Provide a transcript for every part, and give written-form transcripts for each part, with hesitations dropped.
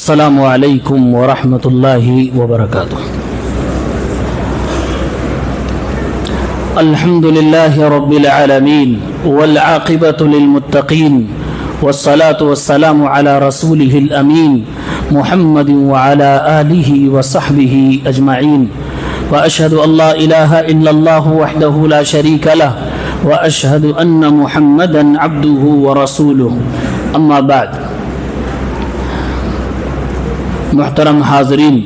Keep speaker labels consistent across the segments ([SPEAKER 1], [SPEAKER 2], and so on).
[SPEAKER 1] السلام علیکم ورحمۃ اللہ وبرکاتہ۔ الحمد للہ رب العالمین والعاقبۃ للمتقین والصلاة والسلام علی رسولہ الامین محمد وعلی آلہ وصحبہ اجمعین، واشہد ان لا الہ الا اللہ وحدہ لا شریک لہ، واشہد ان محمدا عبدہ ورسولہ، اما بعد۔ محترم حاضرین،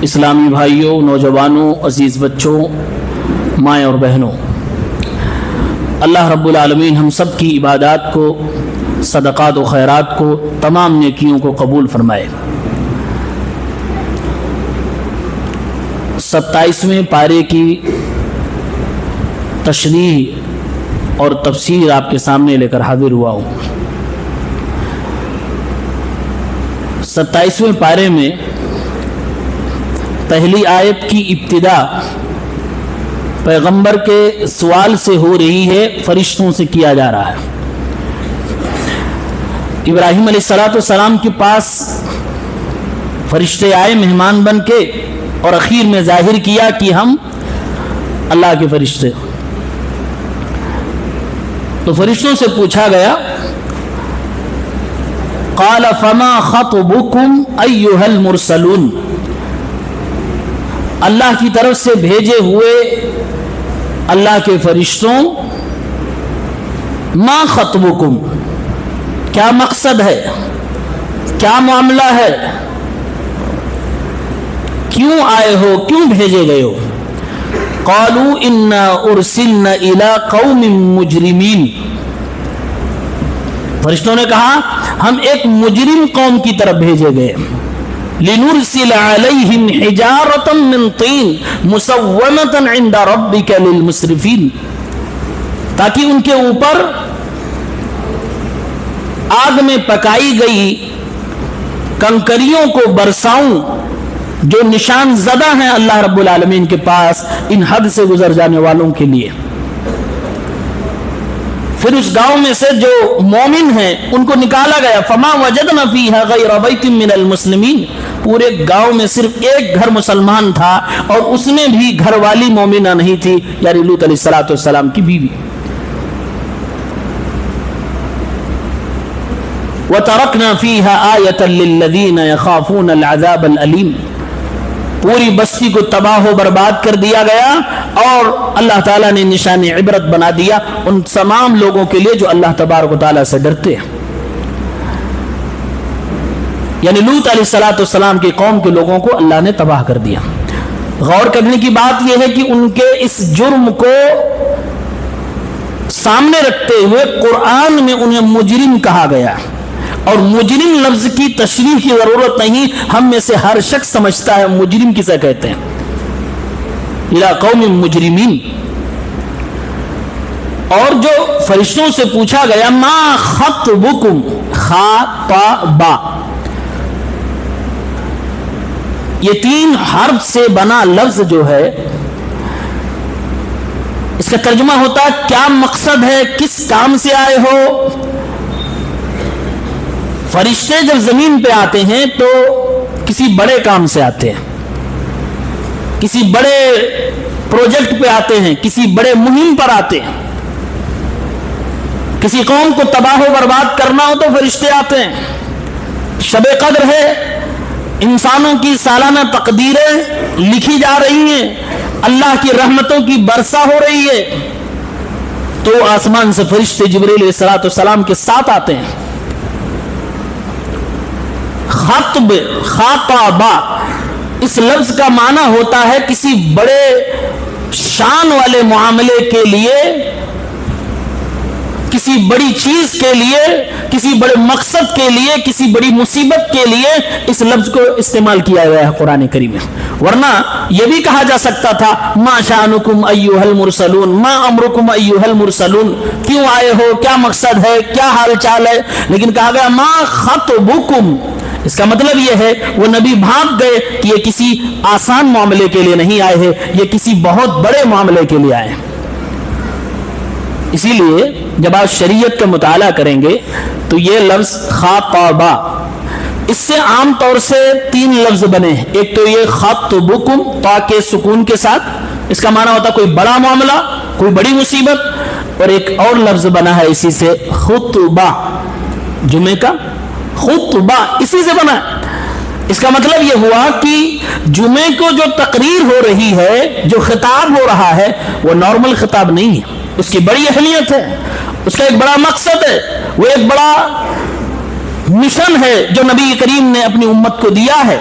[SPEAKER 1] اسلامی بھائیوں، نوجوانوں، عزیز بچوں، مائیں اور بہنوں، اللہ رب العالمین ہم سب کی عبادات کو، صدقات و خیرات کو، تمام نیکیوں کو قبول فرمائے۔ 27ویں پارے کی تشریح اور تفسیر آپ کے سامنے لے کر حاضر ہوا ہوں۔ 27ویں پارے میں پہلی آیت کی ابتدا پیغمبر کے سوال سے ہو رہی ہے، فرشتوں سے کیا جا رہا ہے۔ ابراہیم علیہ السلام کے پاس فرشتے آئے مہمان بن کے، اور اخیر میں ظاہر کیا کہ ہم اللہ کے فرشتے۔ تو فرشتوں سے پوچھا گیا، قال فما خطبكم ایھا المرسلون، اللہ کی طرف سے بھیجے ہوئے اللہ کے فرشتوں، ما خطبكم، کیا مقصد ہے، کیا معاملہ ہے، کیوں آئے ہو، کیوں بھیجے گئے ہو؟ قالوا انا ارسلنا الى قوم مجرمین، فرشتوں نے کہا ہم ایک مجرم قوم کی طرف بھیجے گئے۔ لنرسل علیہم حجارۃ من طین مسومۃ عند ربک للمسرفین، تاکہ ان کے اوپر آگ میں پکائی گئی کنکریوں کو برساؤں، جو نشان زدہ ہیں اللہ رب العالمین کے پاس ان حد سے گزر جانے والوں کے لیے۔ پھر اس گاؤں میں سے جو مومن ہیں ان کو نکالا گیا، فما وجدنا فیہا غیر بیت من المسلمین، پورے گاؤں میں صرف ایک گھر مسلمان تھا، اور اس میں بھی گھر والی مومنہ نہیں تھی، یعنی لوط علیہ السلام کی بیوی۔ وترکنا فیہا آیۃ للذین یخافون العذاب العلیم، پوری بستی کو تباہ و برباد کر دیا گیا، اور اللہ تعالیٰ نے نشان عبرت بنا دیا ان تمام لوگوں کے لیے جو اللہ تبارک و تعالیٰ سے ڈرتے ہیں۔ یعنی لوط علیہ السلام کی قوم کے لوگوں کو اللہ نے تباہ کر دیا۔ غور کرنے کی بات یہ ہے کہ ان کے اس جرم کو سامنے رکھتے ہوئے قرآن میں انہیں مجرم کہا گیا، اور مجرم لفظ کی تشریح کی ضرورت نہیں، ہم میں سے ہر شخص سمجھتا ہے مجرم کسے کہتے ہیں۔ الی قوم مجرمین، اور جو فرشتوں سے پوچھا گیا ما خطبکم، خاطبا، یہ 3 حرف سے بنا لفظ جو ہے، اس کا ترجمہ ہوتا ہے کیا مقصد ہے، کس کام سے آئے ہو۔ فرشتے جب زمین پہ آتے ہیں تو کسی بڑے کام سے آتے ہیں، کسی بڑے پروجیکٹ پہ آتے ہیں، کسی بڑے مہم پر آتے ہیں۔ کسی قوم کو تباہ و برباد کرنا ہو تو فرشتے آتے ہیں۔ شب قدر ہے، انسانوں کی سالانہ تقدیریں لکھی جا رہی ہیں، اللہ کی رحمتوں کی برسا ہو رہی ہے، تو آسمان سے فرشتے جبریل علیہ السلام کے ساتھ آتے ہیں۔ خطب، خاطبہ، اس لفظ کا معنی ہوتا ہے کسی بڑے شان والے معاملے کے لیے، کسی بڑی چیز کے لیے، کسی بڑے مقصد کے لیے، کسی بڑی مصیبت کے لیے اس لفظ کو استعمال کیا گیا ہے قرآن کریم میں۔ ورنہ یہ بھی کہا جا سکتا تھا ما شانکم ایھا المرسلون، ما امرکم ایھا المرسلون، کیوں آئے ہو، کیا مقصد ہے، کیا حال چال ہے، لیکن کہا گیا ما خطبکم۔ اس کا مطلب یہ ہے وہ نبی بھاگ گئے کہ یہ کسی آسان معاملے کے لیے نہیں آئے ہیں، یہ کسی بہت بڑے معاملے کے لیے آئے ہیں۔ اسی لیے جب آپ شریعت کا مطالعہ کریں گے تو یہ لفظ خاطبہ اس سے عام طور سے 3 لفظ بنے ہیں. ایک تو یہ خطبکم، تا کے سکون کے ساتھ، اس کا معنی ہوتا ہے کوئی بڑا معاملہ، کوئی بڑی مصیبت. اور ایک اور لفظ بنا ہے اسی سے، خطبہ، جمعے کا خطبہ اسی سے بنا ہے. اس کا مطلب یہ ہوا کہ جمعے کو جو تقریر ہو رہی ہے، جو خطاب ہو رہا ہے، وہ نارمل خطاب نہیں ہے، اس کی بڑی اہمیت ہے، اس کا ایک بڑا مقصد ہے، وہ ایک بڑا مشن ہے جو نبی کریم نے اپنی امت کو دیا ہے.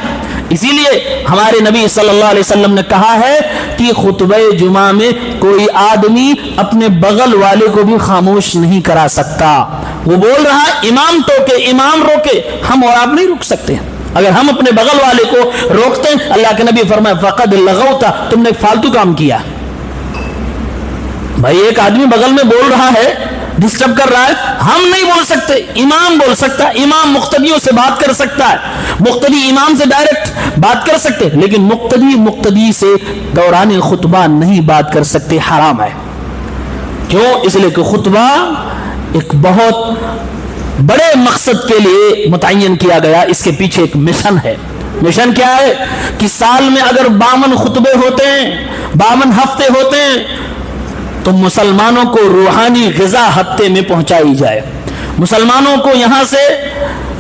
[SPEAKER 1] اسی لیے ہمارے نبی صلی اللہ علیہ وسلم نے کہا ہے کہ خطبہ جمعہ میں کوئی آدمی اپنے بغل والے کو بھی خاموش نہیں کرا سکتا. وہ بول رہا ہے، امام ٹوکے، امام روکے، ہم اور آپ نہیں رک سکتے. اگر ہم اپنے بغل والے کو روکتے ہیں، اللہ کے نبی فرمائے فقد لغوتا، تم نے فالتو کام کیا. بھائی ایک آدمی بغل میں بول رہا ہے، ڈسٹرب کر رہا ہے، ہم نہیں بول سکتے، امام بول سکتا ہے، امام مقتدیوں سے بات کر سکتا ہے، مقتدی امام سے ڈائریکٹ بات کر سکتے، لیکن مقتدی سے دوران خطبہ نہیں بات کر سکتے، حرام ہے. کیوں؟ اس لیے کہ خطبہ ایک بہت بڑے مقصد کے لیے متعین کیا گیا، اس کے پیچھے ایک مشن ہے. مشن کیا ہے کہ سال میں اگر 52 خطبے ہوتے ہیں، 52 ہفتے ہوتے ہیں، تو مسلمانوں کو روحانی غذا ہفتے میں پہنچائی جائے، مسلمانوں کو یہاں سے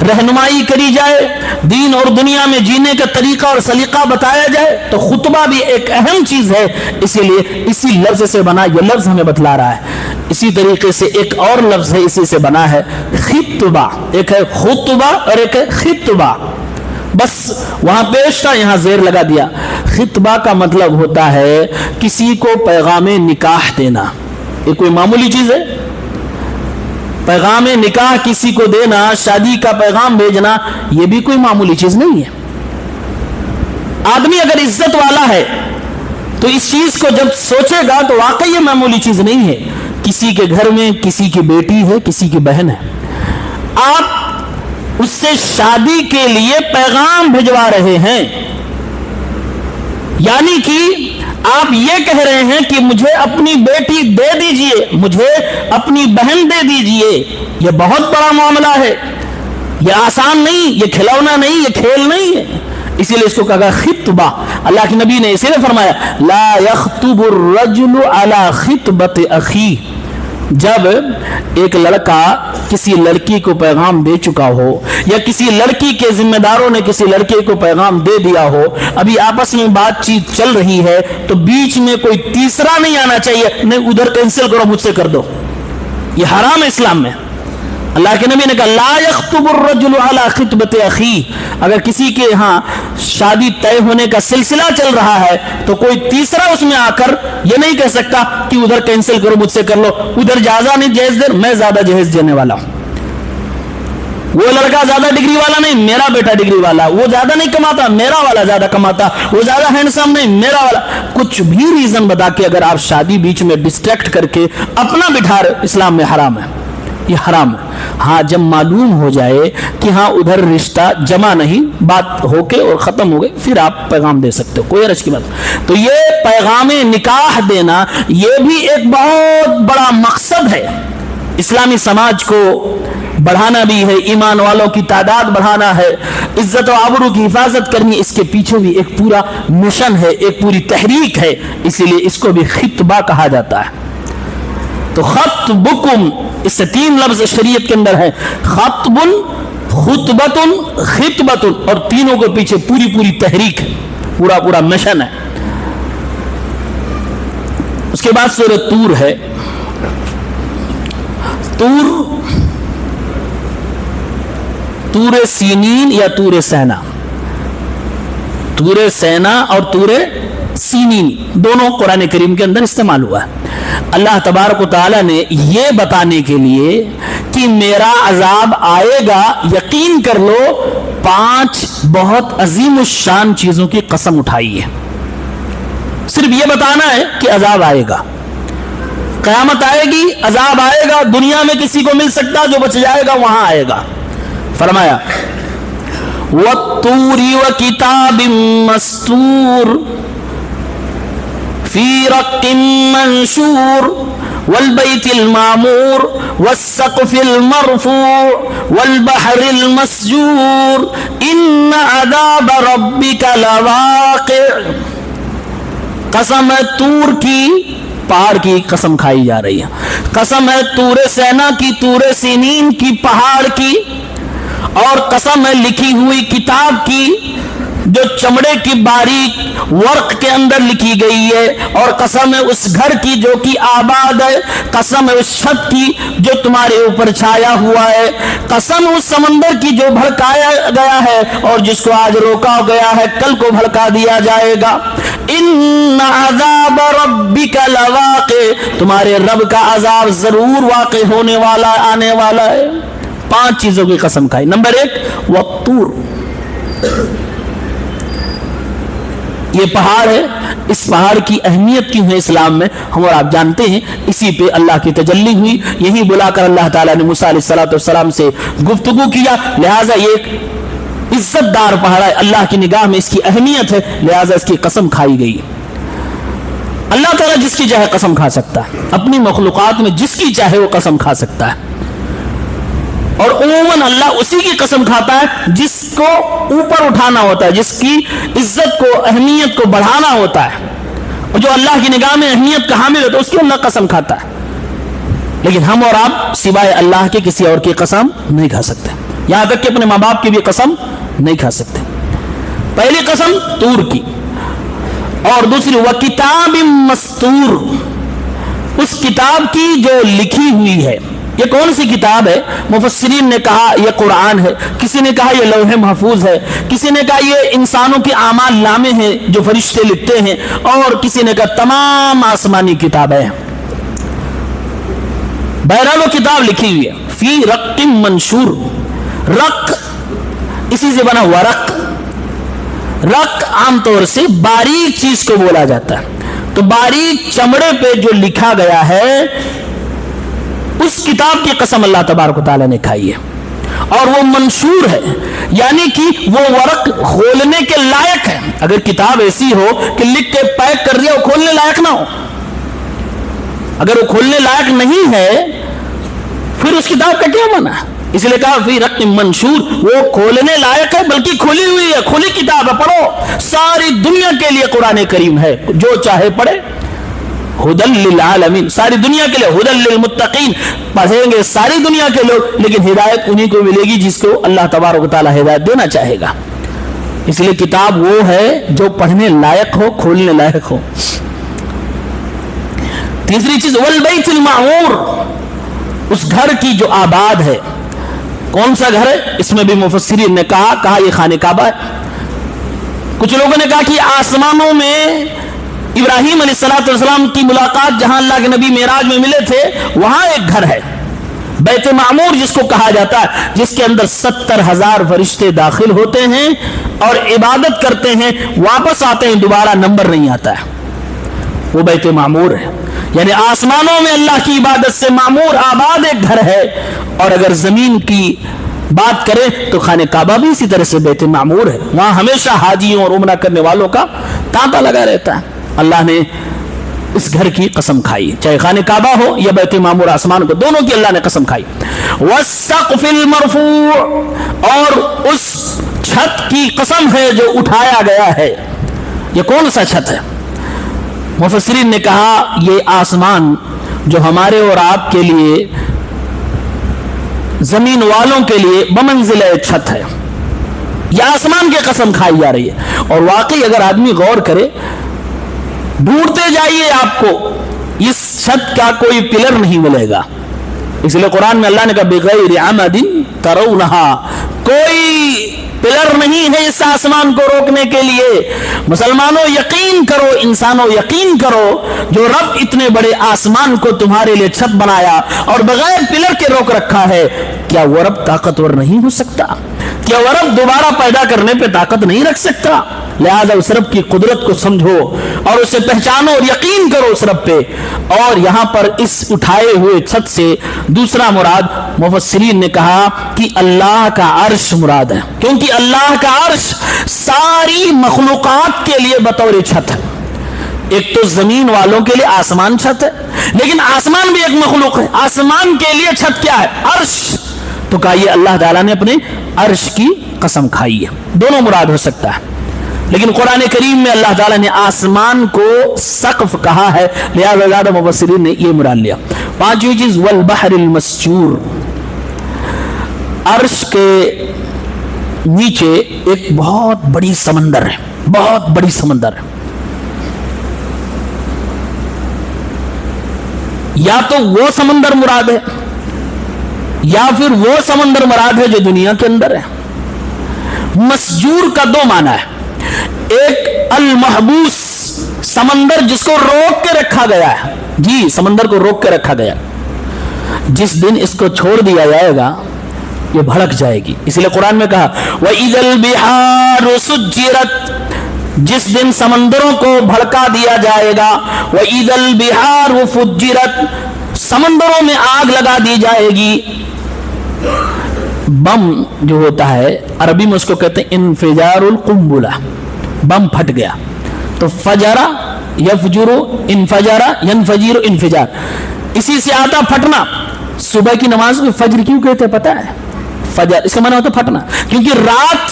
[SPEAKER 1] رہنمائی کری جائے، دین اور دنیا میں جینے کا طریقہ اور سلیقہ بتایا جائے. تو خطبہ بھی ایک اہم چیز ہے، اسی لیے اسی لفظ سے بنا. یہ لفظ ہمیں بتلا رہا ہے. اسی طریقے سے ایک اور لفظ ہے، اسی سے بنا ہے، خطبہ. ایک ہے خطبہ اور ایک ہے خطبہ. بس وہاں پیش تھا، یہاں زیر لگا دیا. خطبہ کا مطلب ہوتا ہے کسی کو پیغام نکاح دینا. یہ کوئی معمولی چیز ہے؟ پیغام نکاح کسی کو دینا، شادی کا پیغام بھیجنا، یہ بھی کوئی معمولی چیز نہیں ہے. آدمی اگر عزت والا ہے تو اس چیز کو جب سوچے گا تو واقعی یہ معمولی چیز نہیں ہے. کسی کے گھر میں کسی کی بیٹی ہے، کسی کی بہن ہے، آپ اس سے شادی کے لیے پیغام بھجوا رہے ہیں، یعنی کہ آپ یہ کہہ رہے ہیں کہ مجھے اپنی بیٹی دے دیجئے، مجھے اپنی بہن دے دیجئے. یہ بہت بڑا معاملہ ہے، یہ آسان نہیں، یہ کھلونا نہیں، یہ کھیل نہیں ہے. اسی لیے اس کو کہا خطبہ. اللہ کے نبی نے اسی لیے فرمایا لا يخطب الرجل على خطبۃ اخی. جب ایک لڑکا کسی لڑکی کو پیغام دے چکا ہو، یا کسی لڑکی کے ذمہ داروں نے کسی لڑکے کو پیغام دے دیا ہو، ابھی آپس میں بات چیت چل رہی ہے، تو بیچ میں کوئی تیسرا نہیں آنا چاہیے، نہیں ادھر کینسل کرو، مجھ سے کر دو. یہ حرام ہے اسلام میں. اللہ کے نبی نے کہا لا يخطب الرجل على خطبۃ اخی. اگر کسی کے ہاں شادی طے ہونے کا سلسلہ چل رہا ہے تو کوئی تیسرا اس میں آ کر یہ نہیں کہہ سکتا کہ ادھر کینسل کرو، مجھ سے کر لو، ادھر جازہ نہیں جہیز دے، میں زیادہ جہیز دینے والا ہوں. وہ لڑکا زیادہ ڈگری والا نہیں، میرا بیٹا ڈگری والا. وہ زیادہ نہیں کماتا، میرا والا زیادہ کماتا. وہ زیادہ ہینڈسم نہیں، میرا والا. کچھ بھی ریزن بتا کے اگر آپ شادی بیچ میں ڈسٹریکٹ کر کے اپنا بٹھا رہے، اسلام میں حرام ہے، یہ حرام ہے. ہاں جب معلوم ہو جائے کہ ہاں ادھر رشتہ جمع نہیں، بات ہو کے اور ختم ہو گئی، پھر آپ پیغام دے سکتے ہو، کوئی حرج کی بات. تو یہ پیغام نکاح دینا یہ بھی ایک بہت بڑا مقصد ہے. اسلامی سماج کو بڑھانا بھی ہے، ایمان والوں کی تعداد بڑھانا ہے، عزت و آبرو کی حفاظت کرنی، اس کے پیچھے بھی ایک پورا مشن ہے، ایک پوری تحریک ہے. اسی لیے اس کو بھی خطبہ کہا جاتا ہے. تو خطبکم، اس سے 3 لفظ شریعت کے اندر ہے، خطب، خطبۃ، خطبۃ، اور تینوں کے پیچھے پوری تحریک ہے، پورا مشن ہے. اس کے بعد سورہ طور ہے. طور سینین یا طور سینا. طور سینا اور طور سینین دونوں قرآن کریم کے اندر استعمال ہوا ہے. اللہ تبارک و تعالی نے یہ بتانے کے لیے کہ میرا عذاب آئے گا، یقین کر لو، 5 بہت عظیم الشان چیزوں کی قسم اٹھائی ہے. صرف یہ بتانا ہے کہ عذاب آئے گا، قیامت آئے گی، عذاب آئے گا. دنیا میں کسی کو مل سکتا، جو بچ جائے گا وہاں آئے گا. فرمایا وَالطُّورِ وَكِتَابٍ مَّسْطُورٍ فِي رَقٍّ مَّنشُورٍ والبيت المعمور والسقف المرفوع والبحر المسجور إن عذاب ربك لواقع. قسم ہے طور کی، پہاڑ کی قسم کھائی جا رہی ہے. قسم ہے طور سینا کی، طور سینین کی، پہاڑ کی. اور قسم ہے لکھی ہوئی کتاب کی جو چمڑے کی باریک ورق کے اندر لکھی گئی ہے. اور قسم ہے اس گھر کی جو کہ آباد ہے. قسم ہے اس چھت کی جو تمہارے اوپر چھایا ہوا ہے. قسم اس سمندر کی جو بھڑکایا گیا ہے اور جس کو آج روکا گیا ہے کل کو بھڑکا دیا جائے گا. ان عذاب ربک لواقع، تمہارے رب کا عذاب ضرور واقع ہونے والا، آنے والا ہے. 5 چیزوں کی قسم کھائی. نمبر 1 والطور، یہ پہاڑ ہے. اس پہاڑ کی اہمیت کیوں ہے اسلام میں ہم اور آپ جانتے ہیں. اسی پہ اللہ کی تجلی ہوئی، یہی بلا کر اللہ تعالیٰ نے موسیٰ علیہ السلام سے گفتگو کیا. لہٰذا یہ ایک عزت دار پہاڑ ہے، اللہ کی نگاہ میں اس کی اہمیت ہے، لہٰذا اس کی قسم کھائی گئی. اللہ تعالیٰ جس کی چاہے قسم کھا سکتا ہے، اپنی مخلوقات میں جس کی چاہے وہ قسم کھا سکتا ہے. اور عموماً اللہ اسی کی قسم کھاتا ہے جس کو اوپر اٹھانا ہوتا ہے، جس کی عزت کو، اہمیت کو بڑھانا ہوتا ہے، اور جو اللہ کی نگاہ میں اہمیت کا حامل ہوتا ہے اس کی اللہ قسم کھاتا ہے. لیکن ہم اور آپ سوائے اللہ کے کسی اور کی قسم نہیں کھا سکتے، یہاں تک کہ اپنے ماں باپ کی بھی قسم نہیں کھا سکتے. پہلی قسم طور کی، اور دوسری وَكِتَابٍ مَسْطُورٍ، اس کتاب کی جو لکھی ہوئی ہے. یہ کون سی کتاب ہے؟ مفسرین نے کہا یہ قرآن ہے، کسی نے کہا یہ لوح محفوظ ہے، کسی نے کہا یہ انسانوں کے اعمال نامے ہیں جو فرشتے لکھتے ہیں، اور کسی نے کہا تمام آسمانی کتابیں. بہرحال وہ کتاب لکھی ہوئی ہے. فی رق منشور، رق اسی سے بنا ورق. رق عام طور سے باریک چیز کو بولا جاتا ہے، تو باریک چمڑے پہ جو لکھا گیا ہے اس کتاب کی قسم اللہ تبارک و تعالیٰ نے کھائی ہے. اور وہ منشور ہے، یعنی کہ وہ ورق کھولنے کے لائق ہے. اگر کتاب ایسی ہو کہ لکھ کے پیک کر دیا وہ کھولنے لائق نہ ہو، اگر وہ کھولنے لائق نہیں ہے پھر اس کتاب کا کیا معنی ہے؟ اس لیے کہا فی رق منشور، وہ کھولنے لائق ہے، بلکہ کھلی ہوئی ہے، کھلی کتاب ہے، پڑھو. ساری دنیا کے لیے قرآن کریم ہے، جو چاہے پڑھے. ہدی للعالمین، ساری دنیا کے لیے. ہدی للمتقین، پڑھیں گے ساری دنیا کے لوگ، لیکن ہدایت انہی کو ملے گی جس کو اللہ تبارک و تعالیٰ ہدایت دینا چاہے گا. اس لیے کتاب وہ ہے جو پڑھنے لائق ہو، کھولنے لائق ہو. تیسری چیز والبیت المعمور، اس گھر کی جو آباد ہے. کون سا گھر ہے؟ اس میں بھی مفسرین نے کہا یہ خانہ کعبہ ہے. کچھ لوگوں نے کہا کہ آسمانوں میں ابراہیم علیہ السلام کی ملاقات جہاں اللہ کے نبی معراج میں ملے تھے وہاں ایک گھر ہے بیت معمور جس کو کہا جاتا ہے، جس کے اندر 70,000 فرشتے داخل ہوتے ہیں اور عبادت کرتے ہیں، واپس آتے ہیں، دوبارہ نمبر نہیں آتا ہے. وہ بیت معمور ہے، یعنی آسمانوں میں اللہ کی عبادت سے معمور آباد ایک گھر ہے. اور اگر زمین کی بات کریں تو خانہ کعبہ بھی اسی طرح سے بیت معمور ہے. وہاں ہمیشہ حاجیوں اور عمرہ کرنے والوں کا تانتا لگا رہتا ہے. اللہ نے اس گھر کی قسم کھائی، چاہے خانہ کعبہ ہو یا بیت معمور آسمان کو، دونوں کی اللہ نے قسم کھائی. والسقف المرفوع، اور اس چھت کی قسم ہے جو اٹھایا گیا ہے. یہ کون سا چھت ہے؟ مفسرین نے کہا یہ آسمان جو ہمارے اور آپ کے لیے، زمین والوں کے لیے بمنزل چھت ہے. یہ آسمان کی قسم کھائی جا رہی ہے. اور واقعی اگر آدمی غور کرے، ڈھونڈتے جائیے آپ کو اس چھت کا کوئی پلر نہیں ملے گا. اس لیے قرآن میں اللہ نے کہا بغیر عمد ترونہا، کوئی پلر نہیں ہے اس آسمان کو روکنے کے لیے. مسلمانوں یقین کرو، انسانوں یقین کرو، جو رب اتنے بڑے آسمان کو تمہارے لیے چھت بنایا اور بغیر پلر کے روک رکھا ہے، کیا وہ رب طاقتور نہیں ہو سکتا؟ کیا وہ رب دوبارہ پیدا کرنے پہ طاقت نہیں رکھ سکتا؟ لہذا اس رب کی قدرت کو سمجھو اور اسے پہچانو اور یقین کرو اس رب پہ. اور یہاں پر اس اٹھائے ہوئے چھت سے دوسرا مراد مفسرین نے کہا کہ اللہ کا عرش مراد ہے، کیونکہ اللہ کا عرش ساری مخلوقات کے لیے بطور چھت ہے. ایک تو زمین والوں کے لیے آسمان چھت ہے، لیکن آسمان بھی ایک مخلوق ہے. آسمان کے لیے چھت کیا ہے؟ عرش. تو کہا یہ اللہ تعالیٰ نے اپنے عرش کی قسم کھائی ہے. دونوں مراد ہو سکتا ہے, لیکن قرآن کریم میں اللہ تعالیٰ نے آسمان کو سقف کہا ہے, لہذا زیادہ مفسرین نے یہ مراد لیا. پانچویں چیز والبحر المسجور, عرش کے نیچے ایک بہت بڑی سمندر ہے, بہت بڑی سمندر ہے. یا تو وہ سمندر مراد ہے یا پھر وہ سمندر مراد ہے جو دنیا کے اندر ہے. مسجور کا دو معنی ہے, ایک المحبوس سمندر جس کو روک کے رکھا گیا ہے, جی سمندر کو روک کے رکھا گیا, جس دن اس کو چھوڑ دیا جائے گا یہ بھڑک جائے گی. اس لیے قرآن میں کہا وَإِذَا الْبِحَارُ سُجِّرَتْ, جس دن سمندروں کو بھڑکا دیا جائے گا. وَإِذَا الْبِحَارُ فُجِّرَتْ, سمندروں میں آگ لگا دی جائے گی. بم جو ہوتا ہے عربی میں اس کو کہتے ہیں انفجار القنبلہ, بم پھٹ گیا تو فجرا یفجرو انفجارا ینفجر انفجار, اسی سے آتا پھٹنا. صبح کی نماز میں فجر کیوں کہتے ہیں پتہ ہے؟ فجر اس کا معنی ہوتا ہے پھٹنا, کیونکہ رات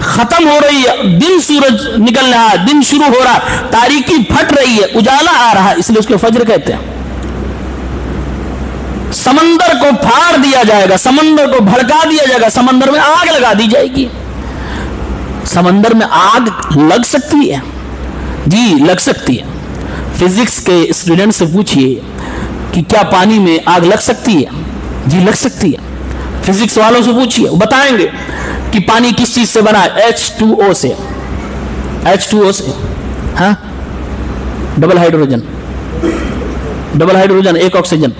[SPEAKER 1] ختم ہو رہی ہے, دن سورج نکل رہا ہے, دن شروع ہو رہا ہے, تاریکی پھٹ رہی ہے, اجالا آ رہا ہے, اس لیے اس کو فجر کہتے ہیں. سمندر کو پھاڑ دیا جائے گا, سمندر کو بھڑکا دیا جائے گا, سمندر میں آگ لگا دی جائے گی. سمندر میں آگ لگ سکتی ہے؟ جی لگ سکتی ہے. فزکس کے اسٹوڈنٹ سے پوچھئے کہ کیا پانی میں آگ لگ سکتی ہے؟ جی لگ سکتی ہے. فزکس والوں سے پوچھئے, وہ بتائیں گے کہ پانی کس چیز سے بنا ہے. H2O سے, H2O سے, ہاں ڈبل ہائیڈروجن, ڈبل ہائیڈروجن ایک آکسیجن,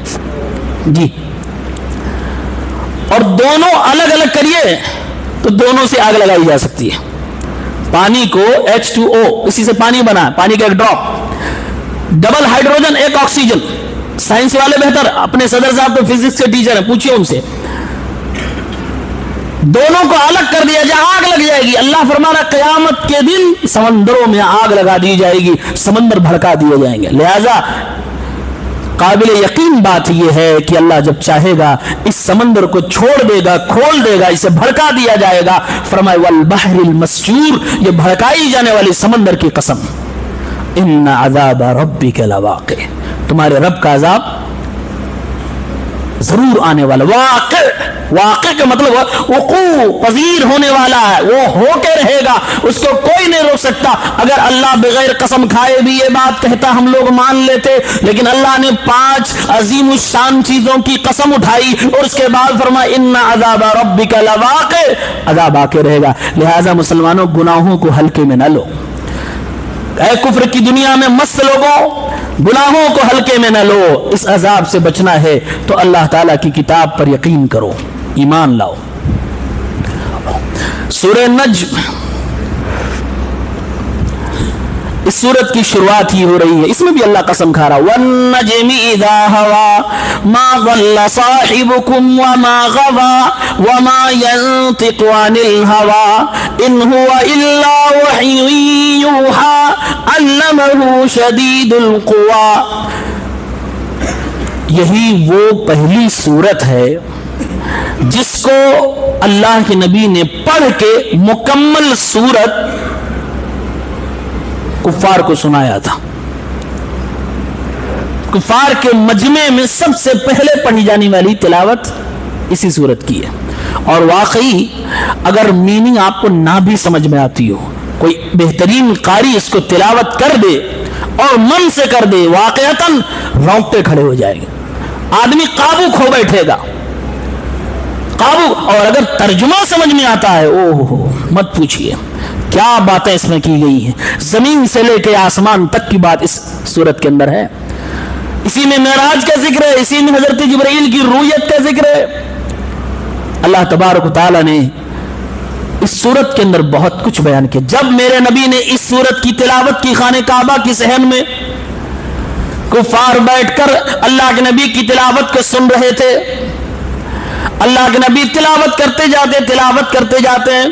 [SPEAKER 1] جی. اور دونوں الگ الگ کریے تو دونوں سے آگ لگائی جا سکتی ہے. پانی کو H2O, اسی سے پانی بنا, پانی کا ایک ڈراپ, ڈبل ہائیڈروجن ایک آکسیجن. سائنس والے بہتر, اپنے صدر صاحب تو فزکس کے ٹیچر ہیں, پوچھئے ان سے. دونوں کو الگ کر دیا جائے آگ لگ جائے گی. اللہ فرمانا قیامت کے دن سمندروں میں آگ لگا دی جائے گی, سمندر بھڑکا دیے جائیں گے. لہذا قابل یقین بات یہ ہے کہ اللہ جب چاہے گا اس سمندر کو چھوڑ دے گا, کھول دے گا, اسے بھڑکا دیا جائے گا. فرمائے والبحر المسجور, یہ بھڑکائی جانے والی سمندر کی قسم. ان عذاب ربک لواقع, تمہارے رب کا عذاب ضرور آنے والا. واقع, واقع کا مطلب وقوع پذیر ہونے والا ہے, وہ ہو کے رہے گا, اس کو کوئی نہیں روک سکتا. اگر اللہ بغیر قسم کھائے بھی یہ بات کہتا ہم لوگ مان لیتے, لیکن اللہ نے 5 عظیم الشان چیزوں کی قسم اٹھائی اور اس کے بعد فرمایا ان عذاب ربک لواقع, عذاب آ کے رہے گا. لہذا مسلمانوں گناہوں کو ہلکے میں نہ لو. اے کفر کی دنیا میں مست لوگوں, گناہوں کو ہلکے میں نہ لو. اس عذاب سے بچنا ہے تو اللہ تعالیٰ کی کتاب پر یقین کرو, ایمان لاؤ. سورہ نجم, اس سورت کی شروعات ہی ہو رہی ہے, اس میں بھی اللہ قسم کھا رہا والنجم اذا ہوا ما ضل صاحبكم وما غوى وما ينطق عن الهوى ان هو الا وحي يوحى علمه شدید القوى. یہی وہ پہلی سورت ہے جس کو اللہ کے نبی نے پڑھ کے مکمل سورت کفار کو سنایا تھا. کفار کے مجمع میں سب سے پہلے پڑھی جانے والی تلاوت اسی سورت کی ہے. اور واقعی اگر میننگ آپ کو نہ بھی سمجھ میں آتی ہو, کوئی بہترین قاری اس کو تلاوت کر دے اور من سے کر دے, واقعتاً رونگٹے کھڑے ہو جائیں گے, آدمی قابو کھو بیٹھے گا, قابو. اور اگر ترجمہ سمجھ میں آتا ہے, اوہ مت پوچھئے کیا باتیں اس میں کی گئی ہیں. زمین سے لے کے آسمان تک کی بات اس سورت کے اندر ہے. اسی میں معراج کا ذکر ہے, اسی میں حضرت جبرائیل کی رویت کا ذکر ہے. اللہ تبارک و تعالی نے اس سورت کے اندر بہت کچھ بیان کیا. جب میرے نبی نے اس سورت کی تلاوت کی خانہ کعبہ کی صحن میں, کفار بیٹھ کر اللہ کے نبی کی تلاوت کو سن رہے تھے. اللہ کے نبی تلاوت کرتے جاتے, تلاوت کرتے جاتے ہیں.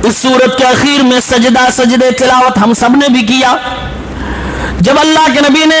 [SPEAKER 1] اس سورت کے اخیر میں سجدہ تلاوت ہم سب نے بھی کیا. جب اللہ کے نبی نے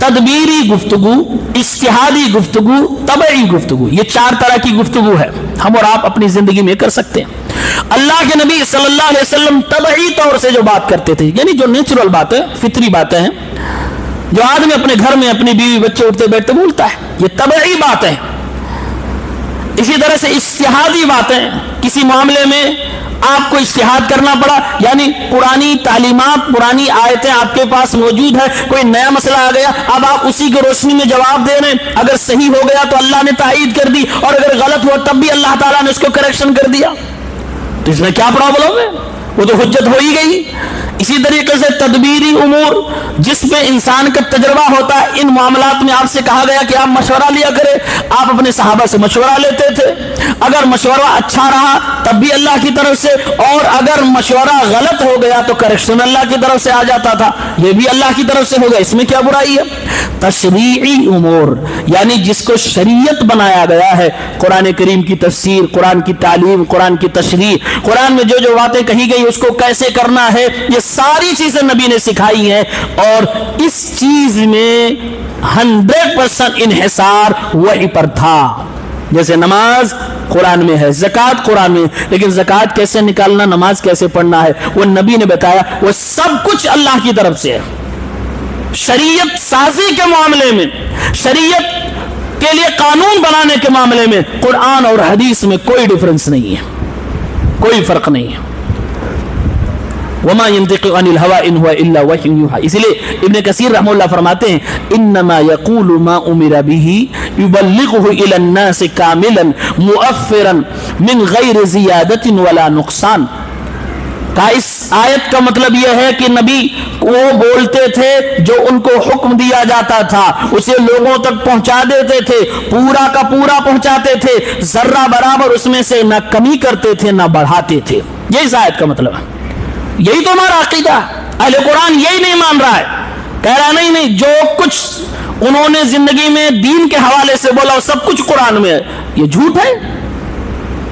[SPEAKER 1] تدبیری گفتگو، اجتہادی گفتگو، طبعی گفتگو، یہ 4 طرح کی گفتگو ہے ہم اور آپ اپنی زندگی میں کر سکتے ہیں۔ اللہ کے نبی صلی اللہ علیہ وسلم طبعی طور سے جو بات کرتے تھے، یعنی جو نیچرل باتیں، فطری باتیں ہیں، جو آدمی اپنے گھر میں اپنی بیوی بچے اٹھتے بیٹھتے بولتا ہے، یہ طبعی باتیں۔ اسی طرح سے اجتہادی باتیں، کسی معاملے میں آپ کو اجتہاد کرنا پڑا، یعنی پرانی تعلیمات، پرانی آیتیں آپ کے پاس موجود ہے، کوئی نیا مسئلہ آ گیا، اب آپ اسی کی روشنی میں جواب دے رہے ہیں، اگر صحیح ہو گیا تو اللہ نے تائید کر دی، اور اگر غلط ہوا تب بھی اللہ تعالیٰ نے اس کو کریکشن کر دیا، تو اس میں کیا پرابلم ہے؟ وہ تو حجت ہو ہی گئی۔ اسی طریقے سے تدبیری امور، جس میں انسان کا تجربہ ہوتا ہے، ان معاملات میں آپ سے کہا گیا کہ آپ مشورہ لیا کریں، آپ اپنے صحابہ سے مشورہ لیتے تھے، اگر مشورہ اچھا رہا تب بھی اللہ کی طرف سے، اور اگر مشورہ غلط ہو گیا تو کریکشن اللہ کی طرف سے آ جاتا تھا، یہ بھی اللہ کی طرف سے ہو گیا، اس میں کیا برائی ہے؟ تشریعی امور، یعنی جس کو شریعت بنایا گیا ہے، قرآن کریم کی تفسیر، قرآن کی تعلیم، قرآن کی تشریح، قرآن میں جو جو باتیں کہی گئی اس کو کیسے کرنا ہے، یہ ساری چیزیں نبی نے سکھائی ہیں، اور اس چیز میں 100% انحصار وحی پر تھا۔ جیسے نماز قرآن میں ہے، زکوٰۃ قرآن میں، لیکن زکوٰۃ کیسے نکالنا، نماز کیسے پڑھنا ہے، وہ نبی نے بتایا، وہ سب کچھ اللہ کی طرف سے ہے۔ شریعت سازی کے معاملے میں، شریعت کے لیے قانون بنانے کے معاملے میں قرآن اور حدیث میں کوئی ڈفرنس نہیں ہے، کوئی فرق نہیں ہے۔ وما ينطق عن الهوى ان هو الا وحي يوحى، اسی لیے ابن کثیر رحمہ اللہ فرماتے ہیں انما يقول ما امر به يبلغه الى الناس كاملا مؤثرا من غیر زیادت ولا نقصان۔ کہ اس آیت کا مطلب یہ ہے کہ نبی وہ بولتے تھے جو ان کو حکم دیا جاتا تھا، اسے لوگوں تک پہنچا دیتے تھے، پورا کا پورا پہنچاتے تھے، ذرہ برابر اس میں سے نہ کمی کرتے تھے نہ بڑھاتے تھے۔ یہ اس آیت کا مطلب ہے، یہی تو ہمارا عقیدہ ہے۔ اہل قرآن یہی نہیں مان رہا ہے، کہہ رہا نہیں جو کچھ انہوں نے زندگی میں دین کے حوالے سے بولا وہ سب کچھ قرآن میں ہے، یہ جھوٹ ہے۔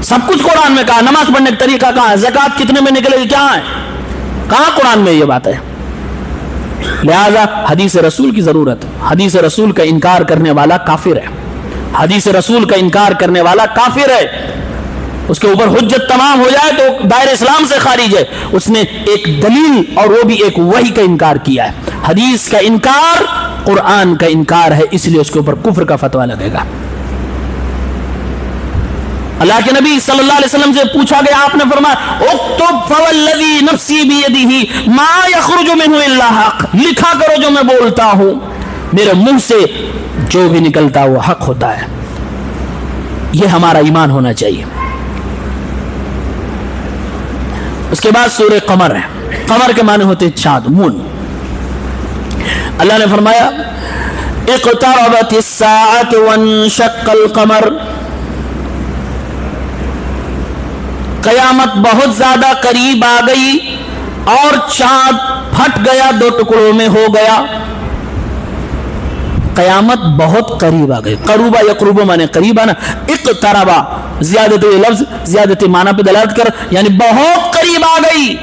[SPEAKER 1] سب کچھ قرآن میں کہا، نماز پڑھنے کا طریقہ کہاں ہے، زکوٰۃ کتنے میں نکلے گی کیا ہے، کہاں قرآن میں یہ بات ہے؟ لہذا حدیث رسول کی ضرورت، حدیث رسول کا انکار کرنے والا کافر ہے، حدیث رسول کا انکار کرنے والا کافر ہے، اس کے اوپر حجت تمام ہو جائے تو دائر اسلام سے خارج ہے۔ اس نے ایک دلیل اور وہ بھی ایک وحی کا انکار کیا ہے، حدیث کا انکار قرآن کا انکار ہے، اس لیے اس کے اوپر کفر کا فتویٰ لگے گا۔ اللہ کے نبی صلی اللہ علیہ وسلم سے پوچھا گیا، آپ نے فرمایا اکتب فوالذی نفسی بیدہ ما یخرج منہ الا حق، لکھا کرو جو میں بولتا ہوں، میرے منہ سے جو بھی نکلتا وہ حق ہوتا ہے۔ یہ ہمارا ایمان ہونا چاہیے۔ اس کے بعد سورہ قمر ہے، قمر کے معنی ہوتے چاند، مون۔ اللہ نے فرمایا اقتربت الساعۃ وانشق القمر، قیامت بہت زیادہ قریب آ گئی اور چاند پھٹ گیا، 2 ٹکڑوں میں ہو گیا۔ قیامت بہت قریب آ گئی، قروبا یقربو مانے قریب آنا، اقتربا زیادت لفظ زیادت معنی پہ دلالت کر، یعنی بہت قریب آ گئی۔